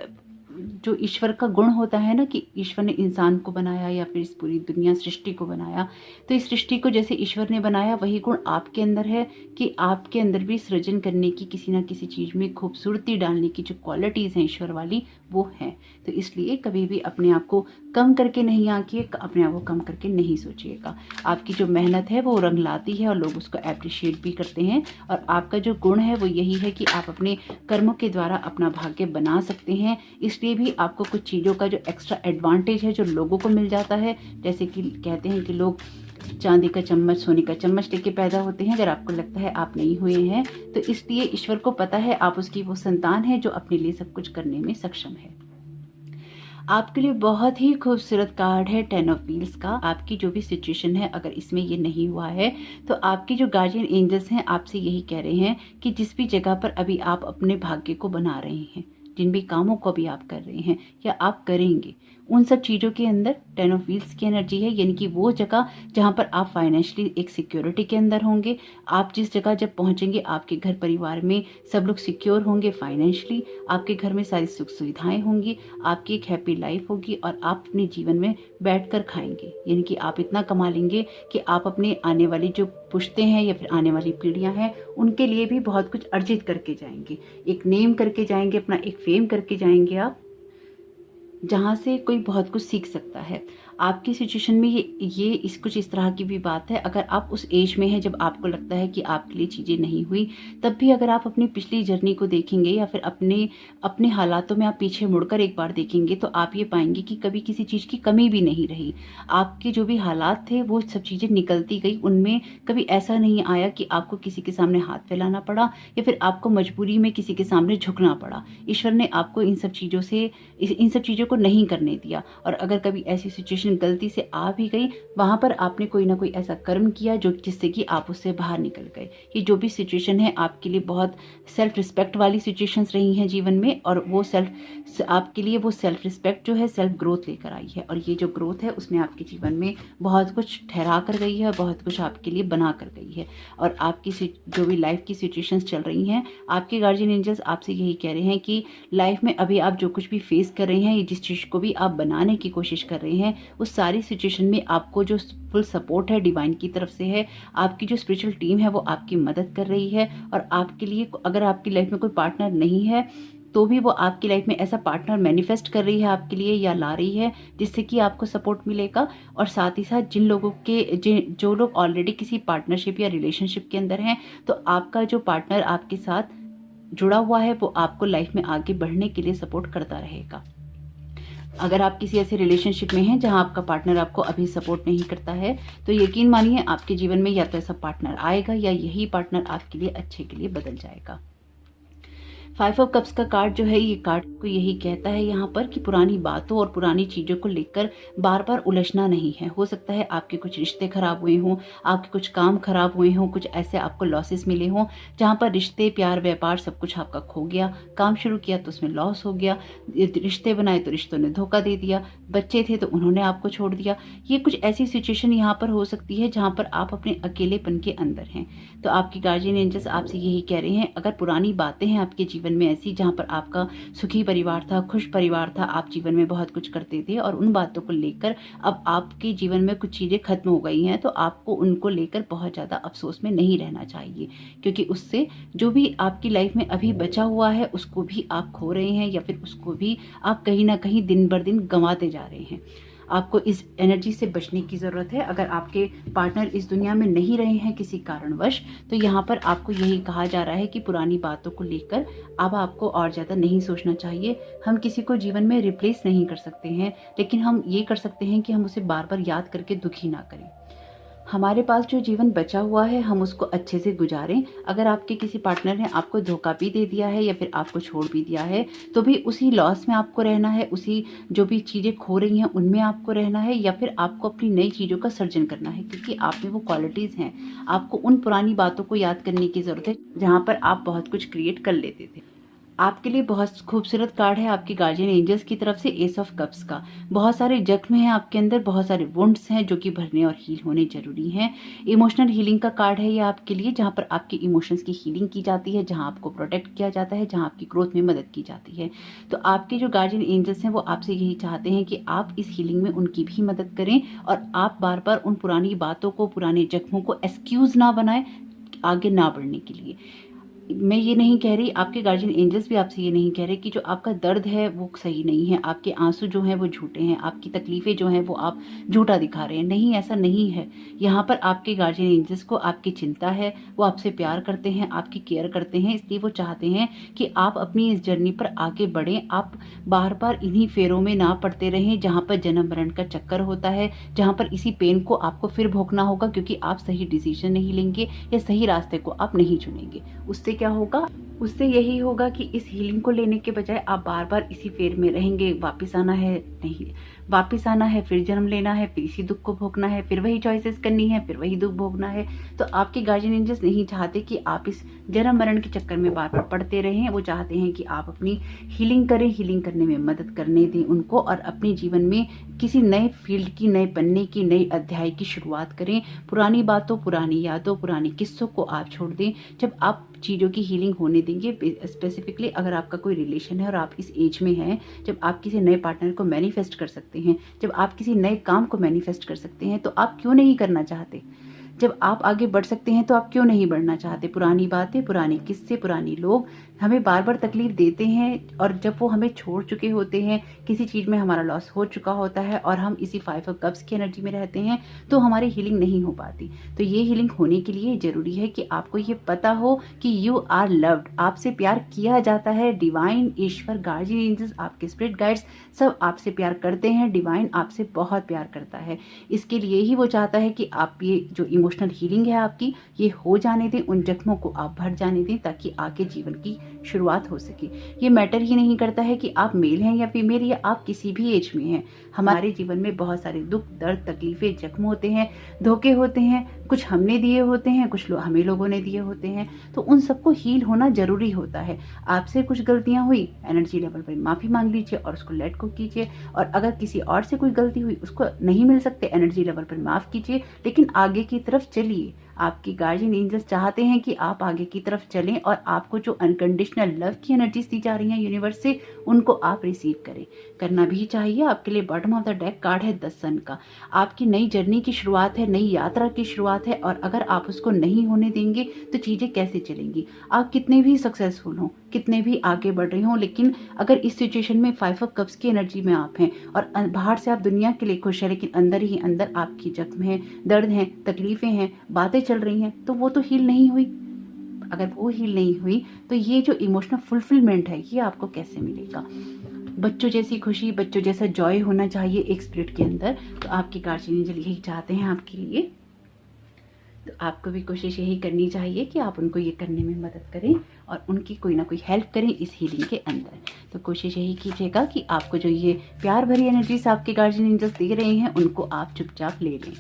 जो ईश्वर का गुण होता है ना, कि ईश्वर ने इंसान को बनाया या फिर इस पूरी दुनिया सृष्टि को बनाया, तो इस सृष्टि को जैसे ईश्वर ने बनाया वही गुण आपके अंदर है कि आपके अंदर भी सृजन करने की, किसी ना किसी चीज़ में खूबसूरती डालने की जो क्वालिटीज़ हैं ईश्वर वाली, वो हैं। तो इसलिए कभी भी अपने आप को कम करके नहीं आंकिए, अपने आप को कम करके नहीं सोचिएगा। आपकी जो मेहनत है वो रंग लाती है और लोग उसको अप्रिशिएट भी करते हैं, और आपका जो गुण है वो यही है कि आप अपने कर्मों के द्वारा अपना भाग्य बना सकते हैं। इसलिए भी आपको कुछ चीज़ों का जो एक्स्ट्रा एडवांटेज है जो लोगों को मिल जाता है, जैसे कि कहते हैं कि लोग चांदी का चम्मच, सोने का चम्मच लेके पैदा होते हैं, अगर आपको लगता है आप नहीं हुए हैं तो इसलिए ईश्वर को पता है आप उसकी वो संतान है जो अपने लिए सब कुछ करने में सक्षम है। आपके लिए बहुत ही खूबसूरत कार्ड है 10 ऑफ व्हील्स का। आपकी जो भी सिचुएशन है, अगर इसमें ये नहीं हुआ है तो आपके जो गार्जियन एंजल्स हैं आपसे यही कह रहे हैं कि जिस भी जगह पर अभी आप अपने भाग्य को बना रहे हैं, जिन भी कामों को भी आप कर रहे हैं या आप करेंगे, उन सब चीज़ों के अंदर 10 ऑफ व्हील्स की एनर्जी है, यानी कि वो जगह जहाँ पर आप फाइनेंशियली एक सिक्योरिटी के अंदर होंगे। आप जिस जगह जब पहुँचेंगे आपके घर परिवार में सब लोग सिक्योर होंगे फाइनेंशियली, आपके घर में सारी सुख सुविधाएं होंगी, आपकी एक हैप्पी लाइफ होगी और आप अपने जीवन में बैठकर खाएंगे, यानी कि आप इतना कमा लेंगे कि आप अपने आने वाली जो पुश्तें हैं या फिर आने वाली पीढ़ियां हैं उनके लिए भी बहुत कुछ अर्जित करके जाएंगे, एक नेम करके जाएंगे, अपना एक फेम करके जाएंगे आप, जहाँ से कोई बहुत कुछ सीख सकता है। आपकी सिचुएशन में ये इस कुछ इस तरह की भी बात है। अगर आप उस एज में हैं जब आपको लगता है कि आपके लिए चीज़ें नहीं हुई, तब भी अगर आप अपनी पिछली जर्नी को देखेंगे या फिर अपने हालातों में आप पीछे मुड़कर एक बार देखेंगे तो आप ये पाएंगे कि कभी किसी चीज़ की कमी भी नहीं रही। आपके जो भी हालात थे वो सब चीज़ें निकलती गई, उनमें कभी ऐसा नहीं आया कि आपको किसी के सामने हाथ फैलाना पड़ा या फिर आपको मजबूरी में किसी के सामने झुकना पड़ा। ईश्वर ने आपको इन सब चीज़ों को नहीं करने दिया। और अगर कभी ऐसी सिचुएशन सिचुएशन गलती से आ भी गई, वहाँ पर आपने कोई ना कोई ऐसा कर्म किया जो जिससे कि आप उससे बाहर निकल गए। ये जो भी सिचुएशन है आपके लिए बहुत सेल्फ रिस्पेक्ट वाली सिचुएशंस रही हैं जीवन में, और वो आपके लिए वो सेल्फ रिस्पेक्ट जो है सेल्फ ग्रोथ लेकर आई है, और ये जो ग्रोथ है उसने आपके जीवन में बहुत कुछ ठहरा कर गई है, बहुत कुछ आपके लिए बना कर गई है। और आपकी जो भी लाइफ की सिचुएशंस चल रही हैं, आपके गार्जियन एंजल्स आपसे यही कह रहे हैं कि लाइफ में अभी आप जो कुछ भी फेस कर रहे हैं, जिस चीज़ को भी आप बनाने की कोशिश कर रहे हैं, उस सारी सिचुएशन में आपको जो फुल सपोर्ट है डिवाइन की तरफ से है। आपकी जो स्पिरिचुअल टीम है वो आपकी मदद कर रही है, और आपके लिए अगर आपकी लाइफ में कोई पार्टनर नहीं है तो भी वो आपकी लाइफ में ऐसा पार्टनर मैनिफेस्ट कर रही है आपके लिए या ला रही है, जिससे कि आपको सपोर्ट मिलेगा। और साथ ही साथ जो लोग ऑलरेडी किसी पार्टनरशिप या रिलेशनशिप के अंदर हैं, तो आपका जो पार्टनर आपके साथ जुड़ा हुआ है वो आपको लाइफ में आगे बढ़ने के लिए सपोर्ट करता रहेगा। अगर आप किसी ऐसे रिलेशनशिप में हैं जहां आपका पार्टनर आपको अभी सपोर्ट नहीं करता है, तो यकीन मानिए आपके जीवन में या तो ऐसा पार्टनर आएगा या यही पार्टनर आपके लिए अच्छे के लिए बदल जाएगा। 5 ऑफ कप्स का कार्ड जो है, ये कार्ड को यही कहता है यहाँ पर कि पुरानी बातों और पुरानी चीज़ों को लेकर बार बार उलझना नहीं है। हो सकता है आपके कुछ रिश्ते खराब हुए हों, आपके कुछ काम खराब हुए हों, कुछ ऐसे आपको लॉसेस मिले हों जहाँ पर रिश्ते, प्यार, व्यापार सब कुछ आपका खो गया। काम शुरू किया तो उसमें लॉस हो गया, रिश्ते बनाए तो रिश्तों ने धोखा दे दिया, बच्चे थे तो उन्होंने आपको छोड़ दिया। ये कुछ ऐसी सिचुएशन यहाँ पर हो सकती है जहाँ पर आप अपने अकेलेपन के अंदर हैं। तो आपकी गार्जियन एंजल्स आपसे यही कह रहे हैं, अगर पुरानी बातें हैं आपके जीवन में ऐसी जहां पर आपका सुखी परिवार था, खुश परिवार था, आप जीवन में बहुत कुछ करते थे, और उन बातों को लेकर अब आपके जीवन में कुछ चीजें खत्म हो गई हैं, तो आपको उनको लेकर बहुत ज्यादा अफसोस में नहीं रहना चाहिए, क्योंकि उससे जो भी आपकी लाइफ में अभी बचा हुआ है उसको भी आप खो रहे हैं, या फिर उसको भी आप कहीं ना कहीं दिन बर दिन गंवाते जा रहे हैं। आपको इस एनर्जी से बचने की ज़रूरत है। अगर आपके पार्टनर इस दुनिया में नहीं रहे हैं किसी कारणवश, तो यहाँ पर आपको यही कहा जा रहा है कि पुरानी बातों को लेकर अब आपको और ज़्यादा नहीं सोचना चाहिए। हम किसी को जीवन में रिप्लेस नहीं कर सकते हैं, लेकिन हम ये कर सकते हैं कि हम उसे बार बार याद करके दुखी ना करें। हमारे पास जो जीवन बचा हुआ है हम उसको अच्छे से गुजारें। अगर आपके किसी पार्टनर ने आपको धोखा भी दे दिया है या फिर आपको छोड़ भी दिया है, तो भी उसी लॉस में आपको रहना है, उसी जो भी चीज़ें खो रही हैं उनमें आपको रहना है, या फिर आपको अपनी नई चीज़ों का सर्जन करना है, क्योंकि आप में वो क्वालिटीज़ हैं। आपको उन पुरानी बातों को याद करने की ज़रूरत है जहाँ पर आप बहुत कुछ क्रिएट कर लेते थे। आपके लिए बहुत खूबसूरत कार्ड है आपके गार्जियन एंजल्स की तरफ से, एस ऑफ कप्स का। बहुत सारे जख्म हैं आपके अंदर, बहुत सारे वुंड्स हैं जो कि भरने और हील होने जरूरी हैं। इमोशनल हीलिंग का कार्ड है ये आपके लिए, जहां पर आपके इमोशंस की हीलिंग की जाती है, जहां आपको प्रोटेक्ट किया जाता है, जहां आपकी ग्रोथ में मदद की जाती है। तो आपके जो गार्जियन एंजल्स हैं वो आपसे यही चाहते हैं कि आप इस हीलिंग में उनकी भी मदद करें, और आप बार बार उन पुरानी बातों को, पुराने जख्मों को एक्सक्यूज ना बनाएं आगे ना बढ़ने के लिए। मैं ये नहीं कह रही, आपके गार्जियन एंजल्स भी आपसे ये नहीं कह रहे कि जो आपका दर्द है वो सही नहीं है, आपके आंसू जो हैं वो झूठे हैं, आपकी तकलीफें जो हैं वो आप झूठा दिखा रहे हैं। नहीं, ऐसा नहीं है। यहाँ पर आपके गार्जियन एंजल्स को आपकी चिंता है, वो आपसे प्यार करते हैं, आपकी केयर करते हैं, इसलिए वो चाहते हैं कि आप अपनी इस जर्नी पर आगे बढ़ें। आप बार बार इन्हीं फेरों में ना पड़ते रहें जहाँ पर जन्म मरण का चक्कर होता है, जहाँ पर इसी पेन को आपको फिर भोगना होगा, क्योंकि आप सही डिसीजन नहीं लेंगे या सही रास्ते को आप नहीं चुनेंगे। उससे क्या होगा? उससे यही होगा कि इस हीलिंग को लेने के बजाय आप बार बार इसी फेर में रहेंगे। वापस आना है, नहीं वापस आना है, फिर जन्म लेना है, फिर इसी दुख को भोगना है, फिर वही चॉइसेस करनी है, फिर वही दुख भोगना है। तो आपके गार्जियन एंजल्स नहीं चाहते कि आप इस जन्म मरण के चक्कर में बार बार पड़ते रहें। वो चाहते हैं कि आप अपनी हीलिंग करें, हीलिंग करने में मदद करने दें उनको, और अपने जीवन में किसी नए फील्ड की, नए पन्ने की, नई अध्याय की शुरुआत करें। पुरानी बातों, पुरानी यादों, पुरानी किस्सों को आप छोड़ दें। जब आप चीज़ों की हीलिंग होने देंगे, स्पेसिफिकली अगर आपका कोई रिलेशन है और आप इस एज में हैं जब आप किसी नए पार्टनर को मैनिफेस्ट कर सकते हैं, जब आप किसी नए काम को मैनिफेस्ट कर सकते हैं, तो आप क्यों नहीं करना चाहते? जब आप आगे बढ़ सकते हैं तो आप क्यों नहीं बढ़ना चाहते? पुरानी बातें, पुराने किस्से, पुराने लोग हमें बार बार तकलीफ देते हैं, और जब वो हमें छोड़ चुके होते हैं, किसी चीज़ में हमारा लॉस हो चुका होता है और हम इसी 5 ऑफ कप्स की एनर्जी में रहते हैं, तो हमारी हीलिंग नहीं हो पाती। तो ये हीलिंग होने के लिए ज़रूरी है कि आपको ये पता हो कि यू आर लव्ड, आपसे प्यार किया जाता है। डिवाइन, ईश्वर, गार्जियन एंजल्स, आपके स्पिरिट गाइड्स सब आपसे प्यार करते हैं। डिवाइन आपसे बहुत प्यार करता है। इसके लिए ही वो चाहता है कि आप ये जो इमोशनल हीलिंग है आपकी, ये हो जाने दें, उन जख्मों को आप भर जाने दें ताकि आगे जीवन की शुरुआत हो सके। ये मैटर ही नहीं करता है कि आप मेल हैं या फीमेल या आप किसी भी एज में हैं। हमारे जीवन में बहुत सारे दुख, दर्द, तकलीफें, जख्म होते हैं, धोखे होते हैं, कुछ हमने दिए होते हैं, कुछ हमें लोगों ने दिए होते हैं। तो उन सबको हील होना जरूरी होता है। आपसे कुछ गलतियां हुई, एनर्जी लेवल पर माफी मांग लीजिए और उसको लेट को कीजिए। और अगर किसी और से कोई गलती हुई, उसको नहीं मिल सकते, एनर्जी लेवल पर माफ कीजिए, लेकिन आगे की तरफ चलिए। आपकी गार्जियन एंजल्स चाहते हैं कि आप आगे की तरफ चलें और आपको जो अनकंडीशनल लव की एनर्जीज दी जा रही हैं यूनिवर्स से, उनको आप रिसीव करें। करना भी चाहिए। आपके लिए bottom of the deck card है 10 सन का। आपकी नई जर्नी की शुरुआत है, नई यात्रा की शुरुआत है, और अगर आप उसको नहीं होने देंगे तो चीजें कैसे चलेंगी। आप कितने भी सक्सेसफुल हों, कितने भी आगे बढ़ रहे हों, लेकिन अगर इस सिचुएशन में 5 ऑफ कप्स की एनर्जी में आप हैं और बाहर से आप दुनिया के लिए खुश है, लेकिन अंदर ही अंदर आपकी जख्म है, दर्द है, तकलीफें हैं, बातें चल रही हैं, तो वो तो हील नहीं हुई। अगर वो हील नहीं हुई तो ये जो इमोशनल फुलफिलमेंट है, ये आपको कैसे मिलेगा। बच्चों जैसी खुशी, बच्चों जैसा जॉय होना चाहिए एक स्पिरिट के अंदर। तो आपके गार्जियन एंजल यही चाहते हैं आपके लिए। तो आपको भी कोशिश यही करनी चाहिए कि आप उनको ये करने में मदद करें और उनकी कोई ना कोई हेल्प करें इस हीलिंग के अंदर। तो कोशिश यही कीजिएगा कि आपको जो ये प्यार भरी एनर्जीज आपके गार्जियन एंजल्स दे रहे हैं, उनको आप चुपचाप ले लें।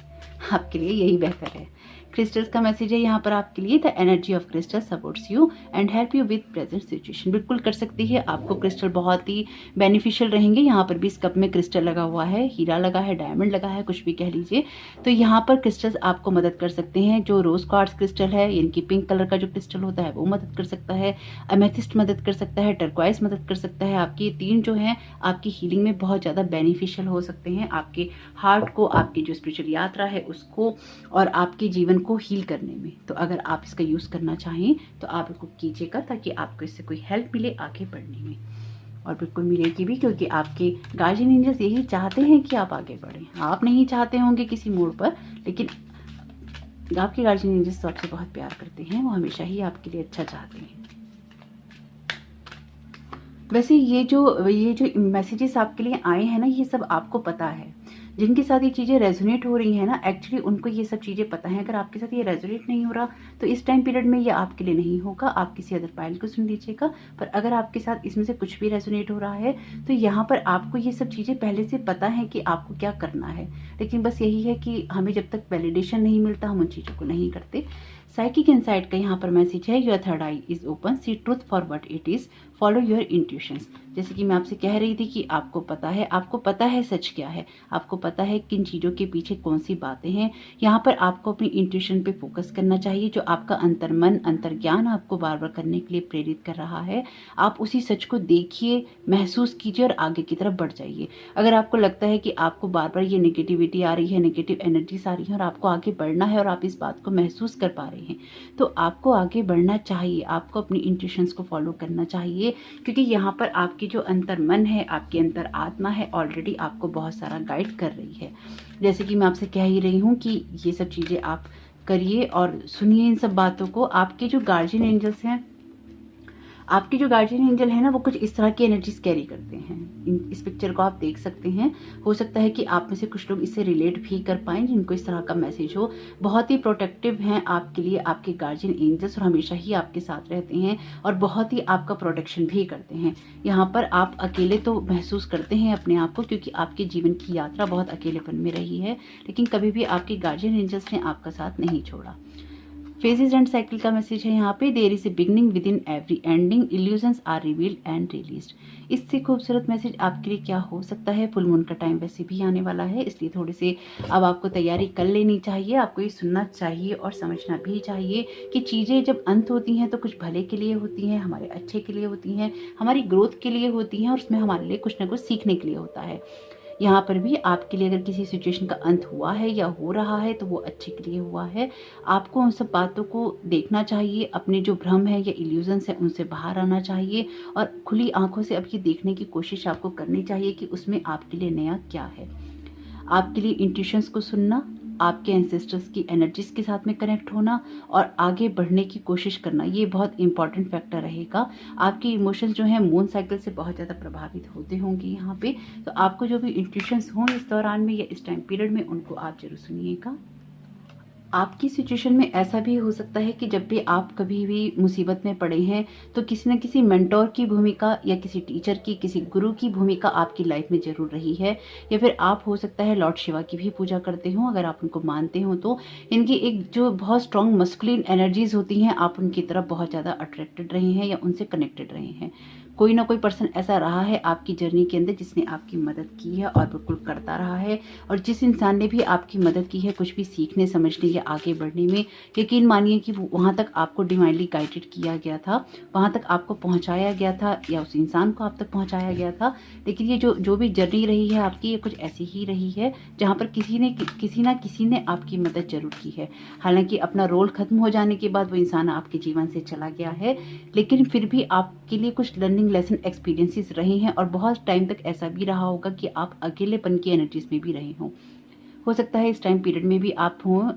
आपके लिए यही बेहतर है। क्रिस्टल्स का मैसेज है यहाँ पर आपके लिए, the energy of crystal supports you and help you with present situation. बिल्कुल कर सकती है, आपको क्रिस्टल बहुत ही बेनिफिशियल रहेंगे। यहाँ पर भी इस कप में क्रिस्टल लगा हुआ है, हीरा लगा है, डायमंड लगा है, कुछ भी कह लीजिए। तो यहाँ पर क्रिस्टल्स आपको मदद कर सकते हैं। जो रोज क्वार्ट्ज क्रिस्टल है, इनकी पिंक कलर का जो क्रिस्टल होता है वो मदद कर सकता है, एमेथिस्ट मदद कर सकता है, टर्क्वाइज मदद कर सकता है। आपकी 3 जो है आपकी हीलिंग में बहुत ज़्यादा बेनिफिशियल हो सकते हैं, आपके हार्ट को, आपकी जो स्पिरिचुअल यात्रा है उसको, और आपके जीवन को हील करने में। तो अगर आप इसका यूज़ करना चाहें तो आप इसको कीजिएगा ताकि आपको इससे कोई हेल्प मिले आगे बढ़ने में, और बिल्कुल मिलेगी भी, क्योंकि आपके गार्जियन एंजल्स यही चाहते हैं कि आप आगे बढ़ें। आप नहीं चाहते होंगे किसी मोड़ पर, लेकिन आपके गार्जियन एंजल्स तो आपसे बहुत प्यार करते हैं, वो हमेशा ही आपके लिए अच्छा चाहते हैं। वैसे ये जो मैसेजेस आपके लिए आए हैं ना, ये सब आपको पता है। जिनके साथ ये चीज़ें रेजोनेट हो रही हैं ना, एक्चुअली उनको ये सब चीज़ें पता हैं। अगर आपके साथ ये रेजोनेट नहीं हो रहा तो इस टाइम पीरियड में ये आपके लिए नहीं होगा, आप किसी अदर पाइल को सुन लीजिएगा। पर अगर आपके साथ इसमें से कुछ भी रेजोनेट हो रहा है तो यहाँ पर आपको ये सब चीज़ें पहले से पता है कि आपको क्या करना है, लेकिन बस यही है कि हमें जब तक वैलिडेशन नहीं मिलता हम उन चीज़ों को नहीं करते। साइकिक इनसाइट का यहाँ पर मैसेज है, your third eye is open, see truth for what it is, follow your intuitions. जैसे कि मैं आपसे कह रही थी कि आपको पता है सच क्या है, आपको पता है किन चीज़ों के पीछे कौन सी बातें हैं। यहाँ पर आपको अपनी इंट्यूशन पे फोकस करना चाहिए, जो आपका अंतर्मन, अंतर्ज्ञान आपको बार बार करने के लिए प्रेरित कर रहा है। आप उसी सच को देखिए, महसूस कीजिए और आगे की तरफ बढ़ जाइए। अगर आपको लगता है कि आपको बार बार ये नेगेटिविटी आ रही है, नेगेटिव एनर्जीज आ रही है और आपको आगे बढ़ना है और आप इस बात को महसूस कर पा रहे हैं, तो आपको आगे बढ़ना चाहिए, आपको अपनी इंट्यूशंस को फॉलो करना चाहिए, क्योंकि यहाँ पर आपकी जो अंतर्मन है, आपकी अंतर आत्मा है, ऑलरेडी आपको बहुत सारा गाइड कर रही है। जैसे कि मैं आपसे कह ही रही हूँ कि ये सब चीज़ें आप करिए और सुनिए इन सब बातों को। आपके जो गार्जियन एंजल्स हैं, आपके जो गार्जियन एंजल है ना, वो कुछ इस तरह की एनर्जीज कैरी करते हैं। इस पिक्चर को आप देख सकते हैं। हो सकता है कि आप में से कुछ लोग इससे रिलेट भी कर पाएं, जिनको इस तरह का मैसेज हो। बहुत ही प्रोटेक्टिव हैं आपके लिए आपके गार्जियन एंजल्स, और हमेशा ही आपके साथ रहते हैं और बहुत ही आपका प्रोटेक्शन भी करते हैं। यहाँ पर आप अकेले तो महसूस करते हैं अपने आप को, क्योंकि आपके जीवन की यात्रा बहुत अकेलेपन में रही है, लेकिन कभी भी आपके गार्जियन एंजल्स ने आपका साथ नहीं छोड़ा। फेजेस एंड साइकिल का मैसेज है यहाँ पे, there is a beginning within every ending, illusions are revealed and released. इससे खूबसूरत मैसेज आपके लिए क्या हो सकता है। फुल मून का टाइम वैसे भी आने वाला है, इसलिए थोड़े से अब आपको तैयारी कर लेनी चाहिए। आपको ये सुनना चाहिए और समझना भी चाहिए कि चीज़ें जब अंत होती हैं तो कुछ भले के लिए होती हैं, हमारे अच्छे के लिए होती हैं, हमारी ग्रोथ के लिए होती हैं, और उसमें हमारे लिए कुछ ना कुछ सीखने के लिए होता है। यहाँ पर भी आपके लिए अगर किसी सिचुएशन का अंत हुआ है या हो रहा है तो वो अच्छे के लिए हुआ है। आपको उन सब बातों को देखना चाहिए, अपने जो भ्रम है या इल्यूजन्स है उनसे बाहर आना चाहिए, और खुली आंखों से अब ये देखने की कोशिश आपको करनी चाहिए कि उसमें आपके लिए नया क्या है। आपके लिए इंट्यूशंस को सुनना, आपके एंसेस्टर्स की एनर्जीज के साथ में कनेक्ट होना और आगे बढ़ने की कोशिश करना, ये बहुत इंपॉर्टेंट फैक्टर रहेगा। आपके इमोशंस जो हैं मून साइकिल से बहुत ज़्यादा प्रभावित होते होंगे यहाँ पे, तो आपको जो भी इंट्यूशंस हों इस दौरान में या इस टाइम पीरियड में, उनको आप जरूर सुनिएगा। आपकी सिचुएशन में ऐसा भी हो सकता है कि जब भी आप कभी भी मुसीबत में पड़े हैं तो किसी न किसी मेंटोर की भूमिका या किसी टीचर की, किसी गुरु की भूमिका आपकी लाइफ में ज़रूर रही है। या फिर आप हो सकता है लॉर्ड शिवा की भी पूजा करते हो, अगर आप उनको मानते हो तो इनकी एक जो बहुत स्ट्रॉन्ग मस्कुलिन एनर्जीज होती हैं, आप उनकी तरफ बहुत ज़्यादा अट्रैक्टेड रहे हैं या उनसे कनेक्टेड रहे हैं। कोई ना कोई पर्सन ऐसा रहा है आपकी जर्नी के अंदर जिसने आपकी मदद की है और बिल्कुल करता रहा है। और जिस इंसान ने भी आपकी मदद की है कुछ भी सीखने समझने या आगे बढ़ने में, यकीन मानिए कि वहाँ तक आपको डिवाइनली गाइडेड किया गया था, वहाँ तक आपको पहुँचाया गया था या उस इंसान को आप तक पहुँचाया गया था। लेकिन ये जो भी जर्नी रही है आपकी, ये कुछ ऐसी ही रही है जहाँ पर किसी ना किसी ने आपकी मदद जरूर की है। हालांकि अपना रोल खत्म हो जाने के बाद वो इंसान आपके जीवन से चला गया है, लेकिन फिर भी आपके लिए कुछ लर्निंग लेसन एक्सपीरियंसेस रहे हैं। और बहुत टाइम तक ऐसा भी रहा होगा कि आप अकेलेपन की एनर्जीज में भी रहे हों। हो सकता है इस टाइम पीरियड में भी आप हों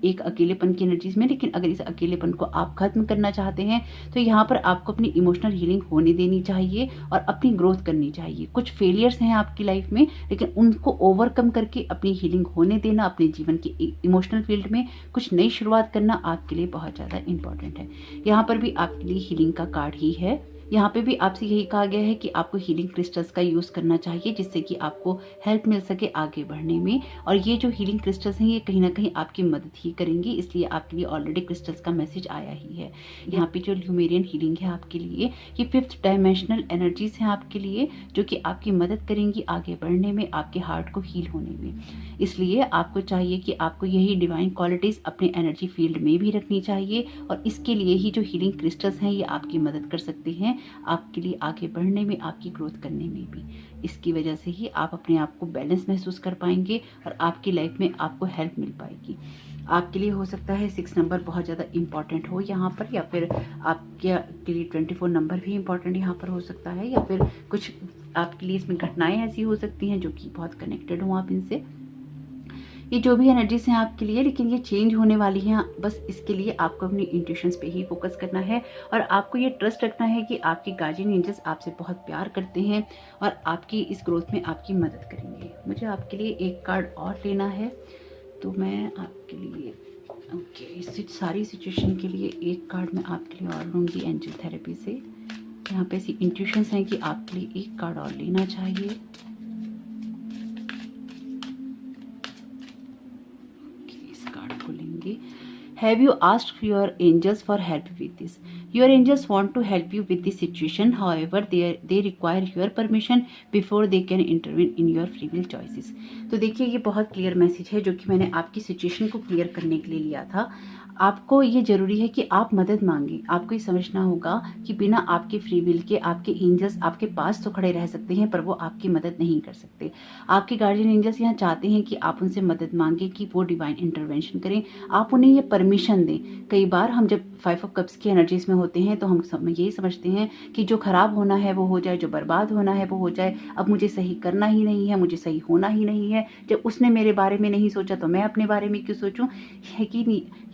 एक अकेलेपन की एनर्जीज में। लेकिन अगर इस अकेलेपन को आप खत्म करना चाहते हैं तो यहाँ पर आपको अपनी इमोशनल हीलिंग होने देनी चाहिए और अपनी ग्रोथ करनी चाहिए। कुछ फेलियर्स हैं आपकी लाइफ में, लेकिन उनको ओवरकम करके अपनी हीलिंग होने देना, अपने जीवन के इमोशनल फील्ड में कुछ नई शुरुआत करना आपके लिए बहुत ज़्यादा इंपॉर्टेंट है। यहाँ पर भी आपके लिए हीलिंग का कार्ड ही है। यहाँ पे भी आपसे यही कहा गया है कि आपको हीलिंग क्रिस्टल्स का यूज़ करना चाहिए, जिससे कि आपको हेल्प मिल सके आगे बढ़ने में। और ये जो हीलिंग क्रिस्टल्स हैं ये कहीं ना कहीं आपकी मदद ही करेंगी, इसलिए आपके लिए ऑलरेडी क्रिस्टल्स का मैसेज आया ही है। यहाँ पे जो ल्यूमेरियन हीलिंग है आपके लिए, ये 5th डायमेंशनल एनर्जीज हैं आपके लिए, जो कि आपकी मदद करेंगी आगे बढ़ने में, आपके हार्ट को हील होने में। इसलिए आपको चाहिए कि आपको यही डिवाइन क्वालिटीज़ अपने एनर्जी फील्ड में भी रखनी चाहिए। और इसके लिए ही जो हीलिंग क्रिस्टल्स हैं ये आपकी मदद कर सकते हैं आपके लिए आगे बढ़ने में, आपकी ग्रोथ करने में भी। इसकी वजह से ही आप अपने आप को बैलेंस महसूस कर पाएंगे और आपकी लाइफ में आपको हेल्प मिल पाएगी। आपके लिए हो सकता है 6 नंबर बहुत ज़्यादा इंपॉर्टेंट हो यहाँ पर, या फिर आपके लिए 24 नंबर भी इंपॉर्टेंट यहाँ पर हो सकता है, या फिर कुछ आपके लिए इसमें घटनाएं ऐसी हो सकती हैं जो कि बहुत कनेक्टेड हो आप इनसे। ये जो भी एनर्जीज हैं आपके लिए, लेकिन ये चेंज होने वाली हैं। बस इसके लिए आपको अपनी इंट्यूशंस पे ही फोकस करना है और आपको ये ट्रस्ट रखना है कि आपके गार्जियन एंजल्स आपसे बहुत प्यार करते हैं और आपकी इस ग्रोथ में आपकी मदद करेंगे। मुझे आपके लिए एक कार्ड और लेना है, तो मैं आपके लिए इस सारी सिचुएशन के लिए एक कार्ड मैं आपके लिए और लूँगी एंजल थेरेपी से। यहाँ पे ऐसी इंट्यूशंस हैं कि आपके लिए एक कार्ड और लेना चाहिए। Have you asked your angels for help with this? Your angels want to help you with this situation. However, they require your permission before they can intervene in your free will choices. तो देखिए ये बहुत clear message है जो कि मैंने आपकी situation को क्लियर करने के लिए लिया था। आपको ये ज़रूरी है कि आप मदद मांगें। आपको ये समझना होगा कि बिना आपके फ्री विल के आपके एंजल्स आपके पास तो खड़े रह सकते हैं, पर वो आपकी मदद नहीं कर सकते। आपके गार्जियन एंजल्स यहाँ चाहते हैं कि आप उनसे मदद मांगें कि वो डिवाइन इंटरवेंशन करें, आप उन्हें ये परमिशन दें। कई बार हम जब 5 ऑफ कप्स की एनर्जीज में होते हैं तो हम यही समझते हैं कि जो खराब होना है वो हो जाए, जो बर्बाद होना है वो हो जाए, अब मुझे सही करना ही नहीं है, मुझे सही होना ही नहीं है। जब उसने मेरे बारे में नहीं सोचा तो मैं अपने बारे में क्यों सोचूं?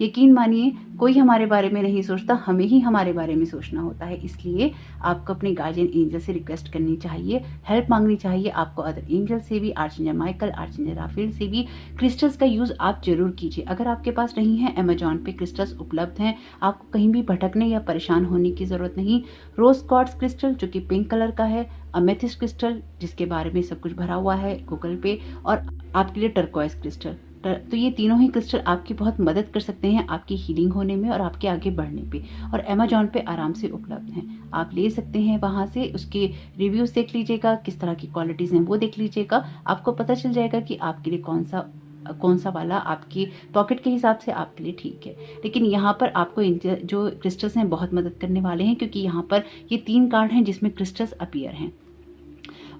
यकीन मानिए कोई हमारे बारे में नहीं सोचता, हमें ही हमारे बारे में सोचना होता है। इसलिए आपको अपने गार्जियन एंजल से रिक्वेस्ट करनी चाहिए, हेल्प मांगनी चाहिए। आपको अदर एंजल से भी, आर्चेंजल माइकल, आर्चेंजल राफेल से भी क्रिस्टल्स का यूज आप जरूर कीजिए। अगर आपके पास नहीं है, अमेजॉन पे क्रिस्टल्स उपलब्ध हैं, आपको कहीं भी भटकने या परेशान होने की जरूरत नहीं। रोज क्वार्ट्ज क्रिस्टल जो कि पिंक कलर का है, अमेथिस्ट क्रिस्टल जिसके बारे में सब कुछ भरा हुआ है गूगल पे, और आपके लिए टर्कोइज क्रिस्टल। तो ये तीनों ही क्रिस्टल आपकी बहुत मदद कर सकते हैं आपकी हीलिंग होने में और आपके आगे बढ़ने पे, और अमेजॉन पे आराम से उपलब्ध हैं। आप ले सकते हैं वहाँ से, उसके रिव्यूज देख लीजिएगा, किस तरह की क्वालिटीज़ हैं वो देख लीजिएगा। आपको पता चल जाएगा कि आपके लिए कौन सा वाला आपकी पॉकेट के हिसाब से आपके लिए ठीक है। लेकिन यहाँ पर आपको जो क्रिस्टल्स हैं बहुत मदद करने वाले हैं, क्योंकि यहाँ पर ये 3 कार्ड हैं जिसमें क्रिस्टल्स अपीयर हैं।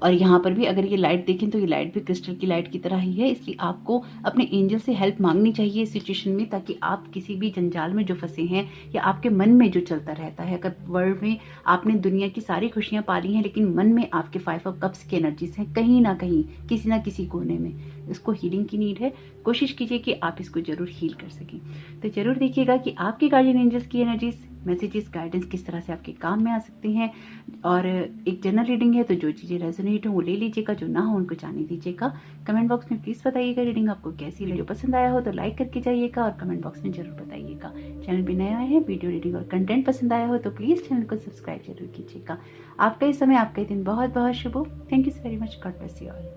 और यहाँ पर भी अगर ये लाइट देखें तो ये लाइट भी क्रिस्टल की लाइट की तरह ही है। इसलिए आपको अपने एंजल से हेल्प मांगनी चाहिए इस सिचुएशन में, ताकि आप किसी भी जंजाल में जो फंसे हैं या आपके मन में जो चलता रहता है, अगर वर्ल्ड में आपने दुनिया की सारी खुशियाँ पाली हैं लेकिन मन में आपके 5 ऑफ कप्स की एनर्जीज हैं कहीं ना कहीं किसी ना किसी कोने में, इसको हीलिंग की नीड है, कोशिश कीजिए कि आप इसको जरूर हील कर सकें। तो जरूर देखिएगा कि आपके गार्डियन एंजल्स की एनर्जीज, मैसेजेस, गाइडेंस किस तरह से आपके काम में आ सकती हैं। और एक जनरल रीडिंग है, तो जो चीज़ें रेजोनेट हो वो ले लीजिएगा, जो ना हो उनको जाने दीजिएगा। कमेंट बॉक्स में प्लीज़ बताइएगा रीडिंग आपको कैसी लगी। पसंद आया हो तो लाइक करके जाइएगा और कमेंट बॉक्स में जरूर बताइएगा। चैनल पे नए आए हैं, वीडियो रीडिंग और कंटेंट पसंद आया हो तो प्लीज़ चैनल को सब्सक्राइब जरूर कीजिएगा। आपका इस समय, आपका दिन बहुत बहुत शुभ हो। Thank you very much. God bless you all.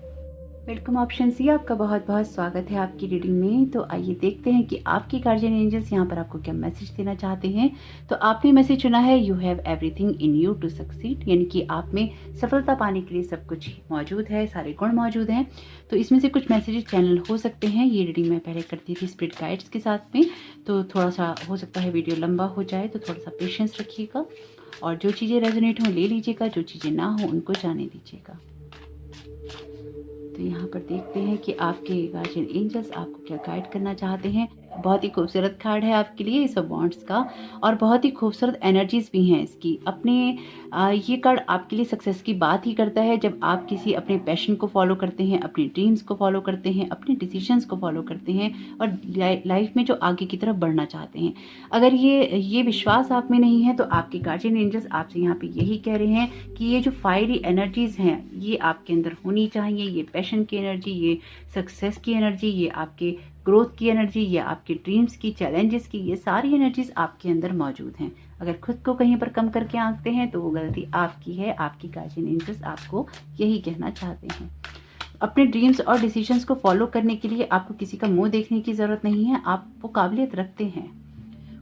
Welcome option C, आपका बहुत बहुत स्वागत है आपकी रीडिंग में। तो आइए देखते हैं कि आपकी गार्जियन एंजल्स यहाँ पर आपको क्या मैसेज देना चाहते हैं। तो आपने मैसेज चुना है you have everything in you to succeed, यानी कि आप में सफलता पाने के लिए सब कुछ मौजूद है, सारे गुण मौजूद हैं। तो इसमें से कुछ मैसेजेस चैनल हो सकते हैं। ये रीडिंग मैं पहले करती थी स्पिरिट गाइड्स के साथ में, तो थोड़ा सा हो सकता है वीडियो लंबा हो जाए, तो थोड़ा सा पेशेंस रखिएगा और जो चीज़ें रेजोनेट हो ले लीजिएगा, जो चीज़ें ना हो उनको जाने दीजिएगा। तो यहाँ पर देखते हैं कि आपके गार्जियन एंजल्स आपको क्या गाइड करना चाहते हैं। बहुत ही खूबसूरत कार्ड है आपके लिए इस वॉन्ड्स का, और बहुत ही खूबसूरत एनर्जीज भी हैं इसकी। अपने ये कार्ड आपके लिए सक्सेस की बात ही करता है। जब आप किसी अपने पैशन को फॉलो करते हैं, अपने ड्रीम्स को फॉलो करते हैं, अपने डिसीजंस को फॉलो करते हैं और लाइफ में जो आगे की तरफ बढ़ना चाहते हैं। अगर ये विश्वास आप में नहीं है तो आपके गार्जियन एंजल्स आपसे यहाँ पे यही कह रहे हैं कि ये जो फायरी एनर्जीज हैं ये आपके अंदर होनी चाहिए। ये पैशन की एनर्जी, ये सक्सेस की एनर्जी, ये आपके ग्रोथ की एनर्जी, ये आपके ड्रीम्स की, चैलेंजेस की, ये सारी एनर्जीज आपके अंदर मौजूद हैं। अगर खुद को कहीं पर कम करके आंकते हैं तो वो गलती आपकी है। आपकी गार्जियन एंजल्स आपको यही कहना चाहते हैं। अपने ड्रीम्स और डिसीजंस को फॉलो करने के लिए आपको किसी का मुंह देखने की जरूरत नहीं है, आप वो काबिलियत रखते हैं।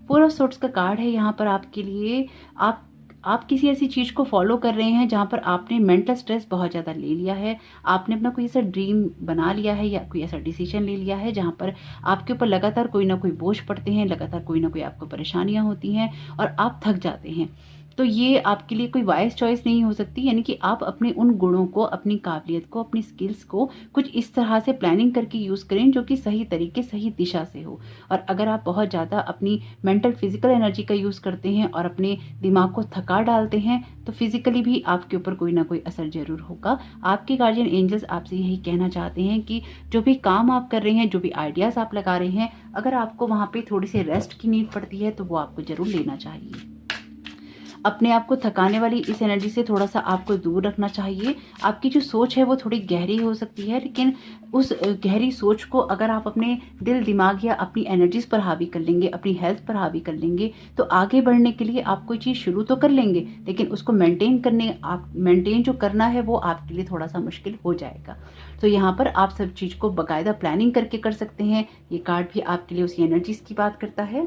4 ऑफ सोर्ड्स का कार्ड है यहाँ पर आपके लिए। आप किसी ऐसी चीज़ को फॉलो कर रहे हैं जहाँ पर आपने मेंटल स्ट्रेस बहुत ज़्यादा ले लिया है। आपने अपना कोई ऐसा ड्रीम बना लिया है या कोई ऐसा डिसीजन ले लिया है जहाँ पर आपके ऊपर लगातार कोई ना कोई बोझ पड़ते हैं, लगातार कोई ना कोई आपको परेशानियाँ होती हैं और आप थक जाते हैं। तो ये आपके लिए कोई वाइज चॉइस नहीं हो सकती, यानी कि आप अपने उन गुणों को, अपनी काबिलियत को, अपनी स्किल्स को कुछ इस तरह से प्लानिंग करके यूज़ करें जो कि सही तरीके, सही दिशा से हो। और अगर आप बहुत ज़्यादा अपनी मेंटल फिजिकल एनर्जी का यूज़ करते हैं और अपने दिमाग को थका डालते हैं तो फिजिकली भी आपके ऊपर कोई ना कोई असर जरूर होगा। आपके गार्जियन एंजल्स आपसे यही कहना चाहते हैं कि जो भी काम आप कर रहे हैं, जो भी आइडियाज़ आप लगा रहे हैं, अगर आपको वहाँ पे थोड़ी सी रेस्ट की नीड पड़ती है तो वो आपको जरूर लेना चाहिए। अपने आप को थकाने वाली इस एनर्जी से थोड़ा सा आपको दूर रखना चाहिए। आपकी जो सोच है वो थोड़ी गहरी हो सकती है, लेकिन उस गहरी सोच को अगर आप अपने दिल, दिमाग या अपनी एनर्जीज पर हावी कर लेंगे, अपनी हेल्थ पर हावी कर लेंगे, तो आगे बढ़ने के लिए आप कोई चीज़ शुरू तो कर लेंगे, लेकिन उसको मेंटेन जो करना है वो आपके लिए थोड़ा सा मुश्किल हो जाएगा। तो यहाँ पर आप सब चीज़ को बाकायदा प्लानिंग करके कर सकते हैं। ये कार्ड भी आपके लिए उसी एनर्जीज की बात करता है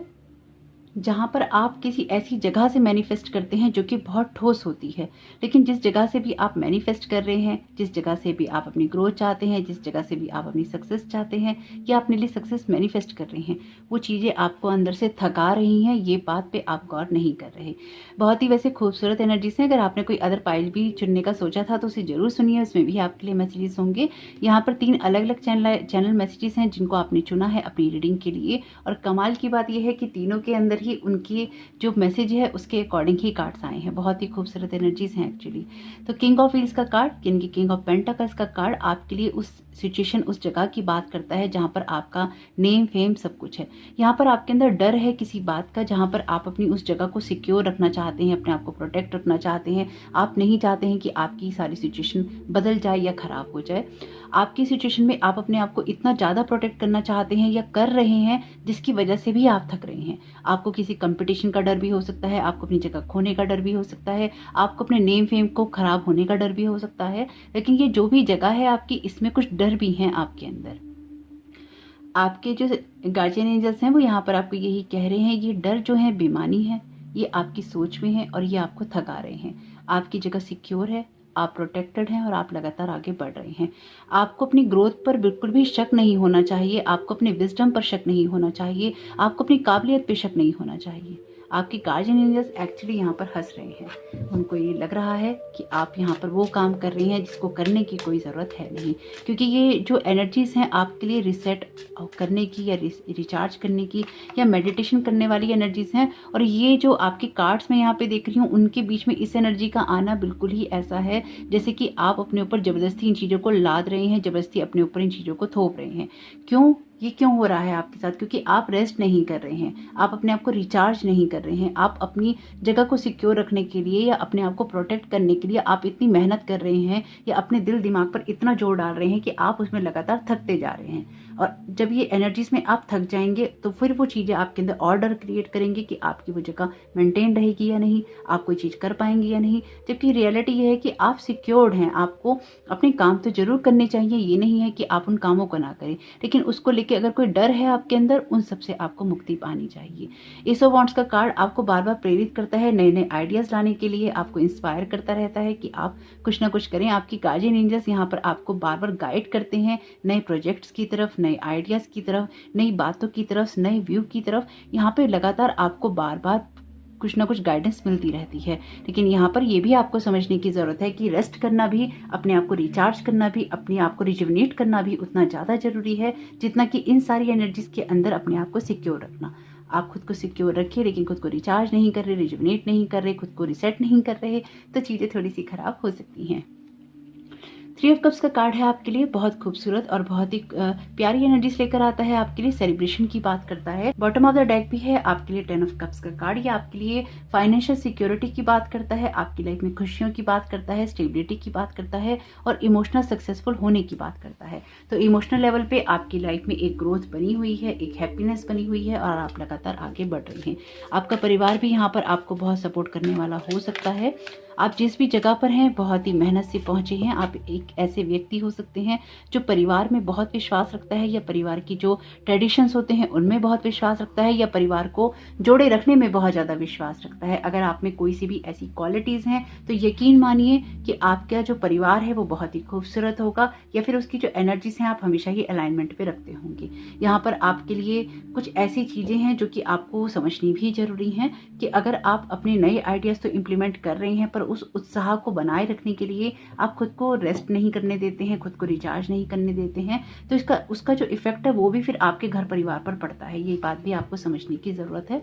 जहाँ पर आप किसी ऐसी जगह से मैनिफेस्ट करते हैं जो कि बहुत ठोस होती है। लेकिन जिस जगह से भी आप मैनिफेस्ट कर रहे हैं, जिस जगह से भी आप अपनी ग्रोथ चाहते हैं, जिस जगह से भी आप अपनी सक्सेस चाहते हैं या अपने लिए सक्सेस मैनिफेस्ट कर रहे हैं, वो चीज़ें आपको अंदर से थका रही हैं, ये बात पे आप गौर नहीं कर रहे। बहुत ही वैसे खूबसूरत एनर्जी से अगर आपने कोई अदर पाइल भी चुनने का सोचा था तो उसे ज़रूर सुनिए, उसमें भी आपके लिए मैसेजेस होंगे। यहाँ पर 3 अलग अलग चैनल मैसेजेस हैं जिनको आपने चुना है अपनी रीडिंग के लिए। और कमाल की बात यह है कि तीनों के अंदर ही उनकी जो मैसेज है उसके अकॉर्डिंग ही कार्ड्स आए हैं। बहुत ही खूबसूरत एनर्जीज हैं एक्चुअली। तो किंग ऑफ व्हील्स का कार्ड, यानी कि किंग ऑफ पेंटाकल्स का कार्ड आपके लिए उस सिचुएशन, उस जगह की बात करता है जहां पर आपका नेम, फेम सब कुछ है। यहाँ पर आपके अंदर डर है किसी बात का, जहां पर आप अपनी उस जगह को सिक्योर रखना चाहते हैं, अपने आप को प्रोटेक्ट रखना चाहते हैं। आप नहीं चाहते हैं कि आपकी सारी सिचुएशन बदल जाए या खराब हो जाए। आपकी सिचुएशन में आप अपने आप को इतना ज़्यादा प्रोटेक्ट करना चाहते हैं या कर रहे हैं जिसकी वजह से भी आप थक रहे हैं। आपको किसी कंपटीशन का डर भी हो सकता है, आपको अपनी जगह खोने का डर भी हो सकता है, आपको अपने नेम फेम को खराब होने का डर भी हो सकता है। लेकिन ये जो भी जगह है आपकी, इसमें कुछ डर भी हैं आपके अंदर। आपके जो गार्जियन एंजल्स हैं वो यहाँ पर आपको यही कह रहे हैं, ये डर जो है बेमानी है, ये आपकी सोच में है और ये आपको थका रहे हैं। आपकी जगह सिक्योर है, आप प्रोटेक्टेड हैं और आप लगातार आगे बढ़ रहे हैं। आपको अपनी ग्रोथ पर बिल्कुल भी शक नहीं होना चाहिए, आपको अपने विजडम पर शक नहीं होना चाहिए, आपको अपनी काबिलियत पे शक नहीं होना चाहिए। आपके गार्जियन एंजल्स एक्चुअली यहाँ पर हंस रहे हैं। उनको ये लग रहा है कि आप यहाँ पर वो काम कर रही हैं जिसको करने की कोई ज़रूरत है नहीं, क्योंकि ये जो एनर्जीज़ हैं आपके लिए रिसेट करने की या रिचार्ज करने की या मेडिटेशन करने वाली एनर्जीज़ हैं। और ये जो आपके कार्ड्स मैं यहाँ पे देख रही हूँ, उनके बीच में इस एनर्जी का आना बिल्कुल ही ऐसा है जैसे कि आप अपने ऊपर ज़बरदस्ती इन चीज़ों को लाद रहे हैं, ज़बरदस्ती अपने ऊपर इन चीज़ों को थोप रहे हैं। क्यों ये क्यों हो रहा है आपके साथ? क्योंकि आप रेस्ट नहीं कर रहे हैं, आप अपने आप को रिचार्ज नहीं कर रहे हैं। आप अपनी जगह को सिक्योर रखने के लिए या अपने आप को प्रोटेक्ट करने के लिए आप इतनी मेहनत कर रहे हैं या अपने दिल दिमाग पर इतना जोर डाल रहे हैं कि आप उसमें लगातार थकते जा रहे हैं। और जब ये एनर्जीज में आप थक जाएंगे तो फिर वो चीज़ें आपके अंदर ऑर्डर क्रिएट करेंगे कि आपकी वो जगह मेंटेन रहेगी या नहीं, आप कोई चीज़ कर पाएंगे या नहीं। जबकि रियलिटी ये है कि आप सिक्योर्ड हैं, आपको अपने काम तो जरूर करने चाहिए, ये नहीं है कि आप उन कामों को ना करें, लेकिन उसको लेके अगर कोई डर है आपके अंदर, उन सबसे आपको मुक्ति पानी चाहिए। एस ऑफ वांड्स का कार्ड आपको बार बार प्रेरित करता है नए नए आइडियाज़ लाने के लिए, आपको इंस्पायर करता रहता है कि आप कुछ ना कुछ करें। आपकी गार्जियन एंजल्स यहाँ पर आपको बार बार गाइड करते हैं नए प्रोजेक्ट्स की तरफ, नए आइडियाज़ की तरफ, नई बातों की तरफ, नए व्यू की तरफ। यहाँ पे लगातार आपको बार बार कुछ ना कुछ गाइडेंस मिलती रहती है। लेकिन यहाँ पर ये भी आपको समझने की ज़रूरत है कि रेस्ट करना भी, अपने आप को रिचार्ज करना भी, अपने आप को रिजुवनेट करना भी उतना ज़्यादा ज़रूरी है जितना कि इन सारी एनर्जीज़ के अंदर अपने आप को सिक्योर रखना। आप खुद को सिक्योर रखिए लेकिन खुद को रिचार्ज नहीं कर रहे, रिजुवनेट नहीं कर रहे, खुद को रिसेट नहीं कर रहे, तो चीज़ें थोड़ी सी खराब हो सकती हैं। 3 ऑफ कप्स का कार्ड है आपके लिए बहुत खूबसूरत और बहुत ही प्यारी एनर्जीज लेकर आता है, आपके लिए सेलिब्रेशन की बात करता है। बॉटम ऑफ द डेक भी है आपके लिए 10 ऑफ कप्स का कार्ड। ये आपके लिए फाइनेंशियल सिक्योरिटी की बात करता है, आपकी लाइफ में खुशियों की बात करता है, स्टेबिलिटी की बात करता है और इमोशनल सक्सेसफुल होने की बात करता है। तो इमोशनल लेवल पे आपकी लाइफ में एक ग्रोथ बनी हुई है, एक हैप्पीनेस बनी हुई है और आप लगातार आगे बढ़ रहे हैं। आपका परिवार भी यहाँ पर आपको बहुत सपोर्ट करने वाला हो सकता है। आप जिस भी जगह पर हैं बहुत ही मेहनत से पहुंचे हैं। आप एक ऐसे व्यक्ति हो सकते हैं जो परिवार में बहुत विश्वास रखता है या परिवार की जो ट्रेडिशंस होते हैं उनमें बहुत विश्वास रखता है या परिवार को जोड़े रखने में बहुत ज़्यादा विश्वास रखता है। अगर आप में कोई सी भी ऐसी क्वालिटीज़ हैं तो यकीन मानिए कि आपका जो परिवार है वो बहुत ही खूबसूरत होगा या फिर उसकी जो एनर्जीज हैं आप हमेशा ही अलाइनमेंट पे रखते होंगे। यहाँ पर आपके लिए कुछ ऐसी चीज़ें हैं जो कि आपको समझनी भी जरूरी हैं कि अगर आप अपने नए आइडियाज़ तो इम्प्लीमेंट कर रहे हैं पर उस उत्साह को बनाए रखने के लिए आप खुद को रेस्ट नहीं करने देते हैं, खुद को रिचार्ज नहीं करने देते हैं, तो उसका जो इफेक्ट है वो भी फिर आपके घर परिवार पर पड़ता है। ये बात भी आपको समझने की ज़रूरत है।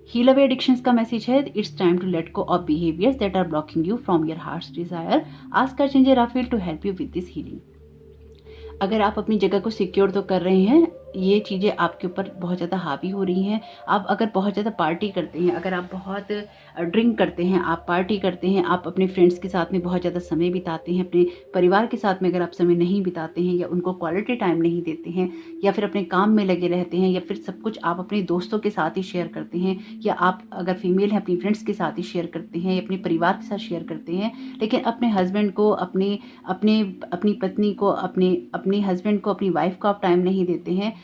हील अवे एडिक्शंस का मैसेज है, it's time to let go of behaviours that are blocking you from your heart's desire. Ask archangel Raphael to help you with this healing. अगर आप अपनी जगह को सिक्योर तो कर रहे हैं, ये चीज़ें आपके ऊपर बहुत ज़्यादा हावी हो रही हैं। आप अगर बहुत ज़्यादा पार्टी करते हैं, अगर आप बहुत ड्रिंक करते हैं, आप पार्टी करते हैं, आप अपने फ्रेंड्स के साथ में बहुत ज़्यादा समय बिताते हैं, अपने परिवार के साथ में अगर आप समय नहीं बिताते हैं या उनको क्वालिटी टाइम नहीं देते हैं या फिर अपने काम में लगे रहते हैं या फिर सब कुछ आप अपने दोस्तों के साथ ही शेयर करते हैं या आप अगर फीमेल हैं अपनी फ्रेंड्स के साथ ही शेयर करते हैं या अपने परिवार के साथ शेयर करते हैं, लेकिन अपने हस्बैंड को, अपनी पत्नी को, अपने हस्बैंड को, अपनी वाइफ को आप टाइम नहीं देते हैं,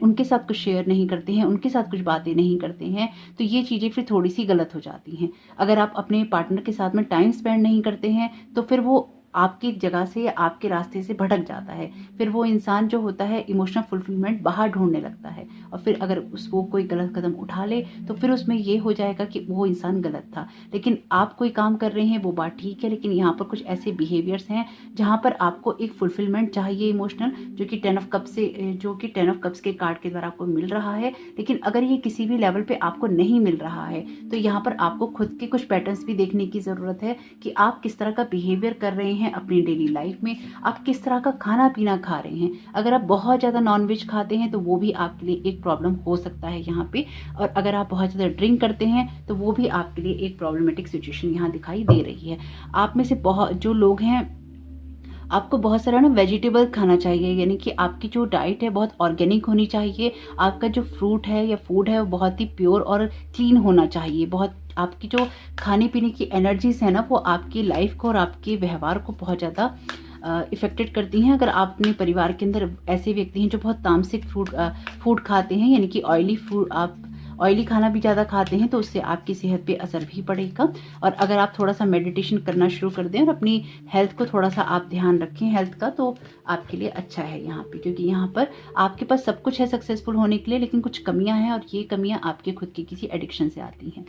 उनके साथ कुछ शेयर नहीं करते हैं, उनके साथ कुछ बातें नहीं करते हैं, तो ये चीज़ें फिर थोड़ी सी गलत हो जाती हैं। अगर आप अपने पार्टनर के साथ में टाइम स्पेंड नहीं करते हैं तो फिर वो आपकी जगह से या आपके रास्ते से भटक जाता है। फिर वो इंसान जो होता है इमोशनल फुलफिलमेंट बाहर ढूंढने लगता है और फिर अगर वो कोई गलत कदम उठा ले तो फिर उसमें ये हो जाएगा कि वो इंसान गलत था। लेकिन आप कोई काम कर रहे हैं वो बात ठीक है, लेकिन यहाँ पर कुछ ऐसे बिहेवियर्स हैं जहाँ पर आपको एक फुलफिलमेंट चाहिए इमोशनल, जो कि 10 ऑफ कप्स के कार्ड के द्वारा आपको मिल रहा है। लेकिन अगर ये किसी भी लेवल पे आपको नहीं मिल रहा है तो यहाँ पर आपको खुद के कुछ पैटर्न्स भी देखने की ज़रूरत है कि आप किस तरह का बिहेवियर कर रहे हैं अपनी डेली लाइफ में, आप किस तरह का खाना पीना खा रहे हैं। अगर आप बहुत ज़्यादा नॉनवेज खाते हैं तो वो भी आपके लिए एक प्रॉब्लम हो सकता है यहाँ पे, और अगर आप बहुत ज़्यादा ड्रिंक करते हैं तो वो भी आपके लिए एक प्रॉब्लमेटिक सिचुएशन यहाँ दिखाई दे रही है। आप में से बहुत जो लोग हैं आपको बहुत सारा वेजिटेबल खाना चाहिए, यानी कि आपकी जो डाइट है बहुत ऑर्गेनिक होनी चाहिए। आपका जो फ्रूट है या फूड है वो बहुत ही प्योर और क्लीन होना चाहिए। बहुत आपकी जो खाने पीने की एनर्जीज है ना वो आपकी लाइफ को और आपके व्यवहार को बहुत ज़्यादा इफेक्टेड करती हैं। अगर आप अपने परिवार के अंदर ऐसे व्यक्ति हैं जो बहुत तामसिक फूड खाते हैं, यानी कि ऑयली खाना भी ज़्यादा खाते हैं तो उससे आपकी सेहत पे असर भी पड़ेगा। और अगर आप थोड़ा सा मेडिटेशन करना शुरू कर दें और अपनी हेल्थ को थोड़ा सा आप ध्यान रखें हेल्थ का, तो आपके लिए अच्छा है यहाँ पे, क्योंकि यहाँ पर आपके पास सब कुछ है सक्सेसफुल होने के लिए, लेकिन कुछ कमियां हैं और ये कमियां आपके खुद के किसी एडिक्शन से आती हैं।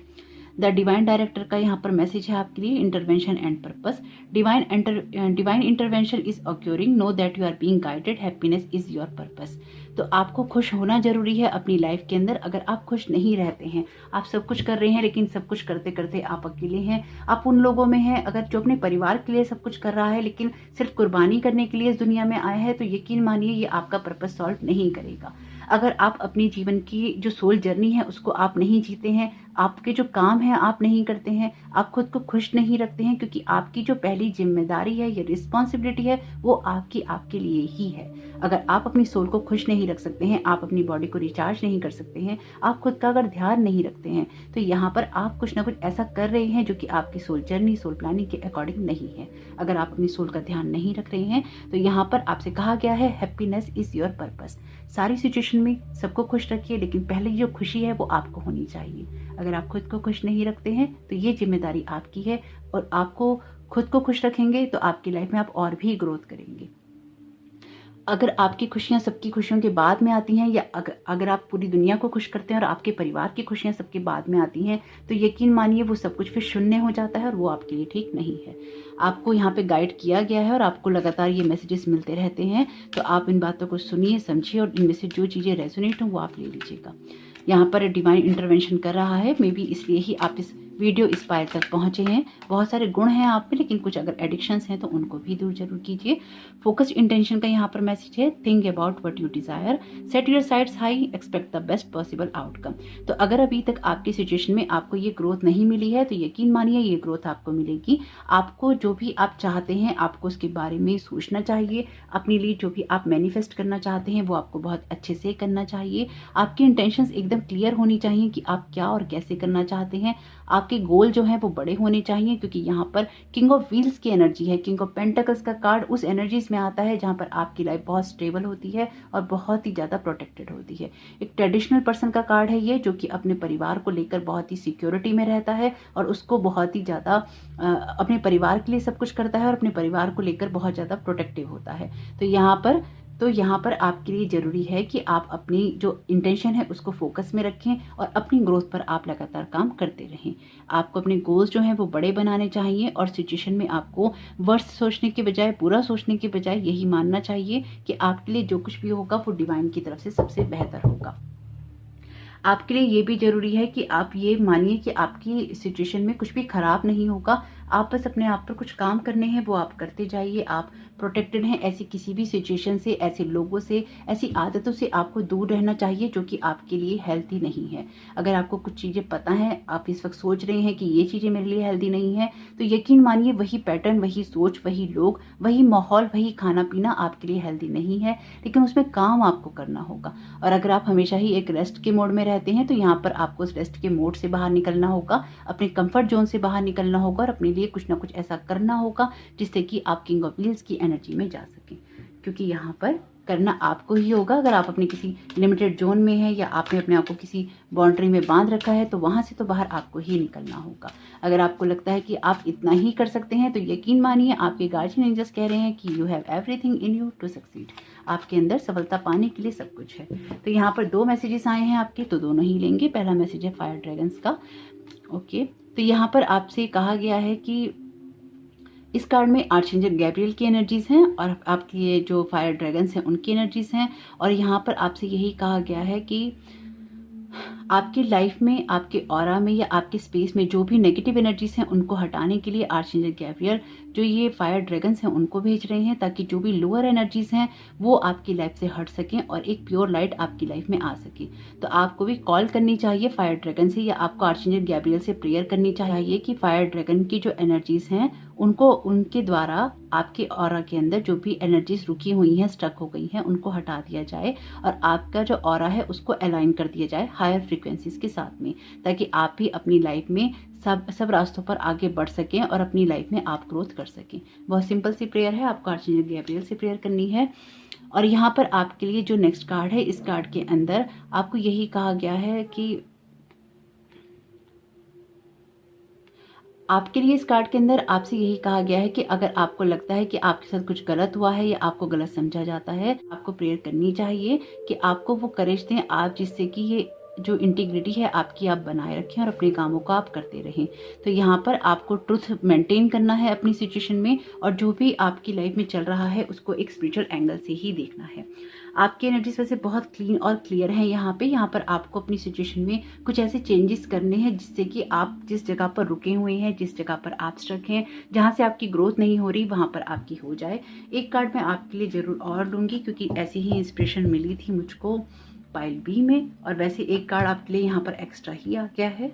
द डिवाइन डायरेक्टर का यहाँ पर मैसेज है आपके लिए, intervention and purpose. Divine intervention is occurring, know that you are being guided, happiness is your purpose. तो आपको खुश होना जरूरी है अपनी लाइफ के अंदर। अगर आप खुश नहीं रहते हैं, आप सब कुछ कर रहे हैं लेकिन सब कुछ करते करते आप अकेले हैं, आप उन लोगों में हैं अगर जो अपने परिवार के लिए सब कुछ कर रहा है लेकिन सिर्फ कुर्बानी करने के लिए इस दुनिया में आया है, तो यकीन मानिए ये आपका पर्पस सॉल्व नहीं करेगा। अगर आप अपनी जीवन की जो सोल जर्नी है उसको आप नहीं जीते हैं, आपके जो काम है आप नहीं करते हैं, आप खुद को खुश नहीं रखते हैं, क्योंकि आपकी जो पहली जिम्मेदारी है या रिस्पॉन्सिबिलिटी है वो आपके लिए ही है। अगर आप अपनी सोल को खुश नहीं रख सकते हैं, आप अपनी बॉडी को रिचार्ज नहीं कर सकते हैं, आप खुद का अगर ध्यान नहीं रखते हैं, तो यहाँ पर आप कुछ ना कुछ ऐसा कर रहे हैं जो कि आपकी सोल जर्नी, सोल प्लानिंग के अकॉर्डिंग नहीं है। अगर आप अपनी सोल का ध्यान नहीं रख रहे हैं तो यहाँ पर आपसे कहा गया है हैप्पीनेस इज योर पर्पस। सारी सिचुएशन में सबको खुश रखिए, लेकिन पहले जो खुशी है वो आपको होनी चाहिए। अगर आप खुद को खुश नहीं रखते हैं तो ये जिम्मेदारी आपकी है, और आपको खुद को खुश रखेंगे तो आपकी लाइफ में आप और भी ग्रोथ करेंगे। अगर आपकी खुशियां सबकी खुशियों के बाद में आती हैं, या अगर आप पूरी दुनिया को खुश करते हैं और आपके परिवार की खुशियां सबके बाद में आती हैं, तो यकीन मानिए वो सब कुछ फिर शून्य हो जाता है और वो आपके लिए ठीक नहीं है। आपको यहाँ पे गाइड किया गया है और आपको लगातार ये मैसेजेस मिलते रहते हैं, तो आप इन बातों को सुनिए, समझिए और इनमें से जो चीज़ें रेजोनेट हों वो आप ले लीजिएगा। यहाँ पर डिवाइन इंटरवेंशन कर रहा है, मे बी इसलिए ही आप इस वीडियो इस पायल तक पहुंचे हैं। बहुत सारे गुण हैं आप में, लेकिन कुछ अगर एडिक्शंस हैं तो उनको भी दूर जरूर कीजिए। फोकस्ड इंटेंशन का यहाँ पर मैसेज है, think about what you desire, set your sites high, expect the best possible outcome. तो अगर अभी तक आपकी सिचुएशन में आपको ये ग्रोथ नहीं मिली है तो यकीन मानिए ये ग्रोथ आपको मिलेगी। आपको जो भी आप चाहते हैं आपको उसके बारे में सोचना चाहिए। अपने लिए जो भी आप मैनिफेस्ट करना चाहते हैं वो आपको बहुत अच्छे से करना चाहिए। आपकी इंटेंशंस एकदम क्लियर होनी चाहिए कि आप क्या और कैसे करना चाहते हैं। आपके गोल जो है वो बड़े होने चाहिए, क्योंकि यहाँ पर किंग ऑफ व्हील्स की एनर्जी है। किंग ऑफ पेंटिकल्स का कार्ड उस एनर्जीज में आता है जहाँ पर आपकी लाइफ बहुत स्टेबल होती है और बहुत ही ज़्यादा प्रोटेक्टेड होती है। एक ट्रेडिशनल पर्सन का कार्ड है ये, जो कि अपने परिवार को लेकर बहुत ही सिक्योरिटी में रहता है और उसको बहुत ही ज़्यादा अपने परिवार के लिए सब कुछ करता है और अपने परिवार को लेकर बहुत ज़्यादा प्रोटेक्टिव होता है। तो यहाँ पर आपके लिए ज़रूरी है कि आप अपनी जो इंटेंशन है उसको फोकस में रखें और अपनी ग्रोथ पर आप लगातार काम करते रहें। आपको अपने गोल्स जो हैं वो बड़े बनाने चाहिए और सिचुएशन में आपको वर्स्ट सोचने के बजाय, बुरा सोचने के बजाय यही मानना चाहिए कि आपके लिए जो कुछ भी होगा वो डिवाइन की तरफ से सबसे बेहतर होगा। आपके लिए ये भी ज़रूरी है कि आप ये मानिए कि आपकी सिचुएशन में कुछ भी खराब नहीं होगा। आप बस अपने आप पर कुछ काम करने हैं, वो आप करते जाइए। आप प्रोटेक्टेड हैं ऐसी किसी भी सिचुएशन से, ऐसे लोगों से, ऐसी आदतों से आपको दूर रहना चाहिए जो कि आपके लिए हेल्थी नहीं है। अगर आपको कुछ चीज़ें पता है, आप इस वक्त सोच रहे हैं कि ये चीज़ें मेरे लिए हेल्दी नहीं है, तो यकीन मानिए वही पैटर्न, वही सोच, वही लोग, वही माहौल, वही खाना पीना आपके लिए हेल्दी नहीं है, लेकिन उसमें काम आपको करना होगा। और अगर आप हमेशा ही एक रेस्ट के मोड में रहते हैं तो यहाँ पर आपको उस रेस्ट के मोड से बाहर निकलना होगा, अपने कंफर्ट जोन से बाहर निकलना होगा और अपने लिए कुछ ना कुछ ऐसा करना होगा जिससे कि आप किंग ऑफ व्हील्स की एनर्जी में जा सकें, क्योंकि यहाँ पर करना आपको ही होगा। अगर आप अपने किसी लिमिटेड जोन में हैं या आपने अपने आप को किसी बाउंड्री में बांध रखा है तो वहां से तो बाहर आपको ही निकलना होगा। अगर आपको लगता है कि आप इतना ही कर सकते हैं तो यकीन मानिए आपके गार्जियन एंजल्स कह रहे हैं कि you have everything in you to succeed. आपके अंदर सफलता पाने के लिए सब कुछ है। तो यहाँ पर 2 मैसेजेस आए हैं आपके, तो दोनों ही लेंगे। पहला मैसेज है फायर ड्रैगन्स का। ओके, तो यहाँ पर आपसे कहा गया है कि इस कार्ड में आर्चेंजल गैब्रियल की एनर्जीज हैं और आपके ये जो फायर ड्रैगन्स हैं उनकी एनर्जीज हैं। और यहाँ पर आपसे यही कहा गया है कि आपकी लाइफ में, आपके ऑरा में या आपके स्पेस में जो भी नेगेटिव एनर्जीज हैं उनको हटाने के लिए आर्चेंजल गैब्रियल जो ये फायर ड्रैगन्स हैं उनको भेज रहे हैं, ताकि जो भी लोअर एनर्जीज हैं वो आपकी लाइफ से हट सकें और एक प्योर लाइट आपकी लाइफ में आ सके। तो आपको भी कॉल करनी चाहिए फायर ड्रैगन से, या आपको आर्चेंजल गैब्रियल से प्रेयर करनी चाहिए कि फायर ड्रैगन की जो एनर्जीज हैं उनको, उनके द्वारा आपके ऑरा के अंदर जो भी एनर्जीज रुकी हुई हैं, स्टक हो गई हैं, उनको हटा दिया जाए और आपका जो ऑरा है उसको अलाइन कर दिया जाए हायर फ्रीक्वेंसीज के साथ में, ताकि आप भी अपनी लाइफ में सब रास्तों पर आगे बढ़ सकें और अपनी लाइफ में आप ग्रोथ कर सकें। बहुत सिंपल सी प्रेयर है, आपको आर्चेंजल गैब्रियल से प्रेयर करनी है। और यहाँ पर आपके लिए जो नेक्स्ट कार्ड है, इस कार्ड के अंदर आपको यही कहा गया है कि आपके लिए इस कार्ड के अंदर आपसे यही कहा गया है कि अगर आपको लगता है कि आपके साथ कुछ गलत हुआ है या आपको गलत समझा जाता है, आपको प्रेयर करनी चाहिए कि आपको वो करेज दें आप, जिससे कि ये जो इंटीग्रिटी है आपकी आप बनाए रखें और अपने कामों को आप करते रहें। तो यहाँ पर आपको ट्रुथ मेंटेन करना है अपनी सिचुएशन में, और जो भी आपकी लाइफ में चल रहा है उसको एक स्पिरिचुअल एंगल से ही देखना है। आपकी एनर्जीज वैसे बहुत क्लीन और क्लियर है यहाँ पर आपको अपनी सिचुएशन में कुछ ऐसे चेंजेस करने हैं जिससे कि आप जिस जगह पर रुके हुए हैं, जिस जगह पर आप स्टक हैं, जहाँ से आपकी ग्रोथ नहीं हो रही, वहाँ पर आपकी हो जाए। एक कार्ड मैं आपके लिए जरूर और लूँगी क्योंकि ऐसी ही इंस्पिरेशन मिली थी मुझको पाइल बी में, और वैसे एक कार्ड आपके लिए यहाँ पर एक्स्ट्रा ही आ गया है।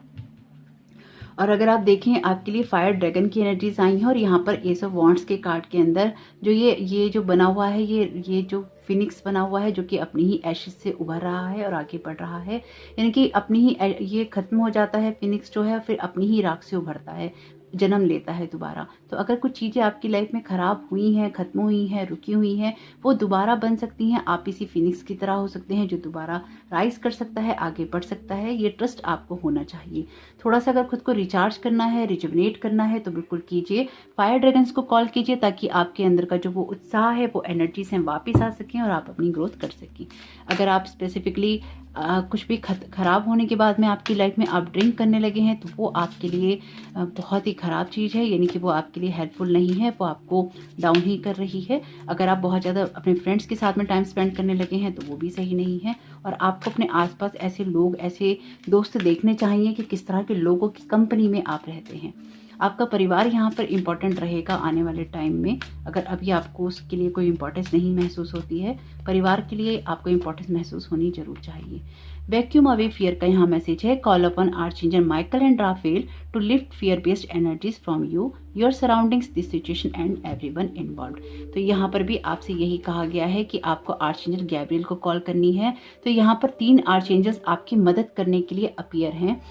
और अगर आप देखें आपके लिए फायर ड्रैगन की एनर्जीज आई हैं, और यहाँ पर एस ऑफ वॉन्ड्स के कार्ड के अंदर जो ये जो बना हुआ है, ये जो फिनिक्स बना हुआ है जो कि अपनी ही एशेज से उभर रहा है और आगे बढ़ रहा है, यानी कि अपनी ही ये खत्म हो जाता है फिनिक्स जो है, फिर अपनी ही राख से उभरता है, जन्म लेता है दोबारा। तो अगर कुछ चीज़ें आपकी लाइफ में ख़राब हुई हैं, ख़त्म हुई हैं, रुकी हुई हैं, वो दोबारा बन सकती हैं। आप इसी फिनिक्स की तरह हो सकते हैं जो दोबारा राइज कर सकता है, आगे बढ़ सकता है। ये ट्रस्ट आपको होना चाहिए। थोड़ा सा अगर खुद को रिचार्ज करना है, रिजुवनेट करना है तो बिल्कुल कीजिए। फायर ड्रैगन्स को कॉल कीजिए ताकि आपके अंदर का जो वो उत्साह है, वो एनर्जी से वापस आ सकें और आप अपनी ग्रोथ कर सकें। अगर आप स्पेसिफिकली कुछ भी खराब होने के बाद में आपकी लाइफ में आप ड्रिंक करने लगे हैं तो वो आपके लिए बहुत ही ख़राब चीज़ है, यानी कि वो आपके लिए हेल्पफुल नहीं है, वो आपको डाउन ही कर रही है। अगर आप बहुत ज़्यादा अपने फ्रेंड्स के साथ में टाइम स्पेंड करने लगे हैं तो वो भी सही नहीं है। और आपको अपने आसपास ऐसे लोग, ऐसे दोस्त देखने चाहिए कि किस तरह के लोगों की कंपनी में आप रहते हैं। आपका परिवार यहाँ पर इम्पॉर्टेंट रहेगा आने वाले टाइम में। अगर अभी आपको उसके लिए कोई इम्पोर्टेंस नहीं महसूस होती है, परिवार के लिए आपको इम्पोर्टेंस महसूस होनी जरूर चाहिए। वैक्यूम अवे फियर का यहाँ मैसेज है, call upon archangel Michael and Raphael to lift fear based energies from you, your surroundings, this situation and everyone involved. तो यहाँ पर भी आपसे यही कहा गया है कि आपको आर्चएंजल गैब्रियल को कॉल करनी है। तो यहाँ पर 3 आर्चएंजल्स आपकी मदद करने के लिए अपीयर हैं।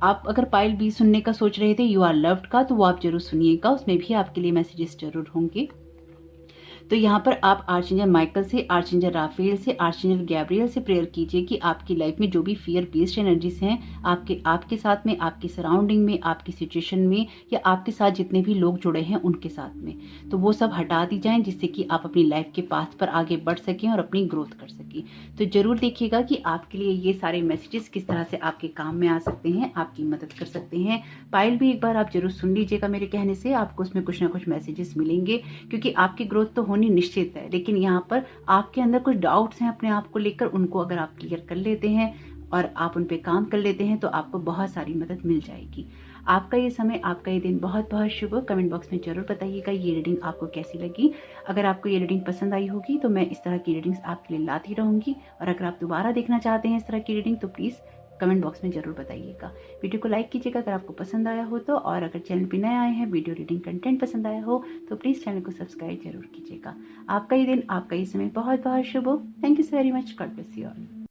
आप अगर पाइल बी सुनने का सोच रहे थे, यू आर लव्ड का, तो वो आप जरूर सुनिएगा, उसमें भी आपके लिए मैसेजेस जरूर होंगे। तो यहाँ पर आप आर्चएंजल माइकल से, आर्चएंजल राफेल से, आर्चएंजल गैब्रियल से प्रेयर कीजिए कि आपकी लाइफ में जो भी फियर बेस्ड एनर्जीज हैं आपके साथ में, आपकी सराउंडिंग में, आपकी सिचुएशन में, या आपके साथ जितने भी लोग जुड़े हैं उनके साथ में, तो वो सब हटा दी जाएं जिससे कि आप अपनी लाइफ के पाथ पर आगे बढ़ सकें और अपनी ग्रोथ कर सकें। तो जरूर देखिएगा कि आपके लिए ये सारे मैसेजेस किस तरह से आपके काम में आ सकते हैं, आपकी मदद कर सकते हैं। पाइल भी एक बार आप जरूर सुन लीजिएगा मेरे कहने से, आपको उसमें कुछ ना कुछ मैसेजेस मिलेंगे, क्योंकि आपकी ग्रोथ तो होनी निश्चित है, लेकिन यहाँ पर आपके अंदर कुछ डाउट्स हैं अपने आप को लेकर, उनको अगर आप क्लियर कर लेते हैं और आप उन पे काम कर लेते हैं तो आपको बहुत सारी मदद मिल जाएगी। आपका ये समय, आपका ये दिन बहुत बहुत शुभ हो। कमेंट बॉक्स में जरूर बताइएगा ये रीडिंग आपको कैसी लगी। अगर आपको ये रीडिंग पसंद आई होगी तो मैं इस तरह की रीडिंग्स आपके लिए लाती रहूंगी, और अगर आप दोबारा देखना चाहते हैं इस तरह की रीडिंग तो प्लीज़ कमेंट बॉक्स में जरूर बताइएगा। वीडियो को लाइक कीजिएगा अगर आपको पसंद आया हो तो, और अगर चैनल पर नए आए हैं, वीडियो रीडिंग कंटेंट पसंद आया हो तो प्लीज़ चैनल को सब्सक्राइब जरूर कीजिएगा। आपका ये दिन, आपका ये समय बहुत बहुत शुभ हो। Thank you so very much. God bless you all.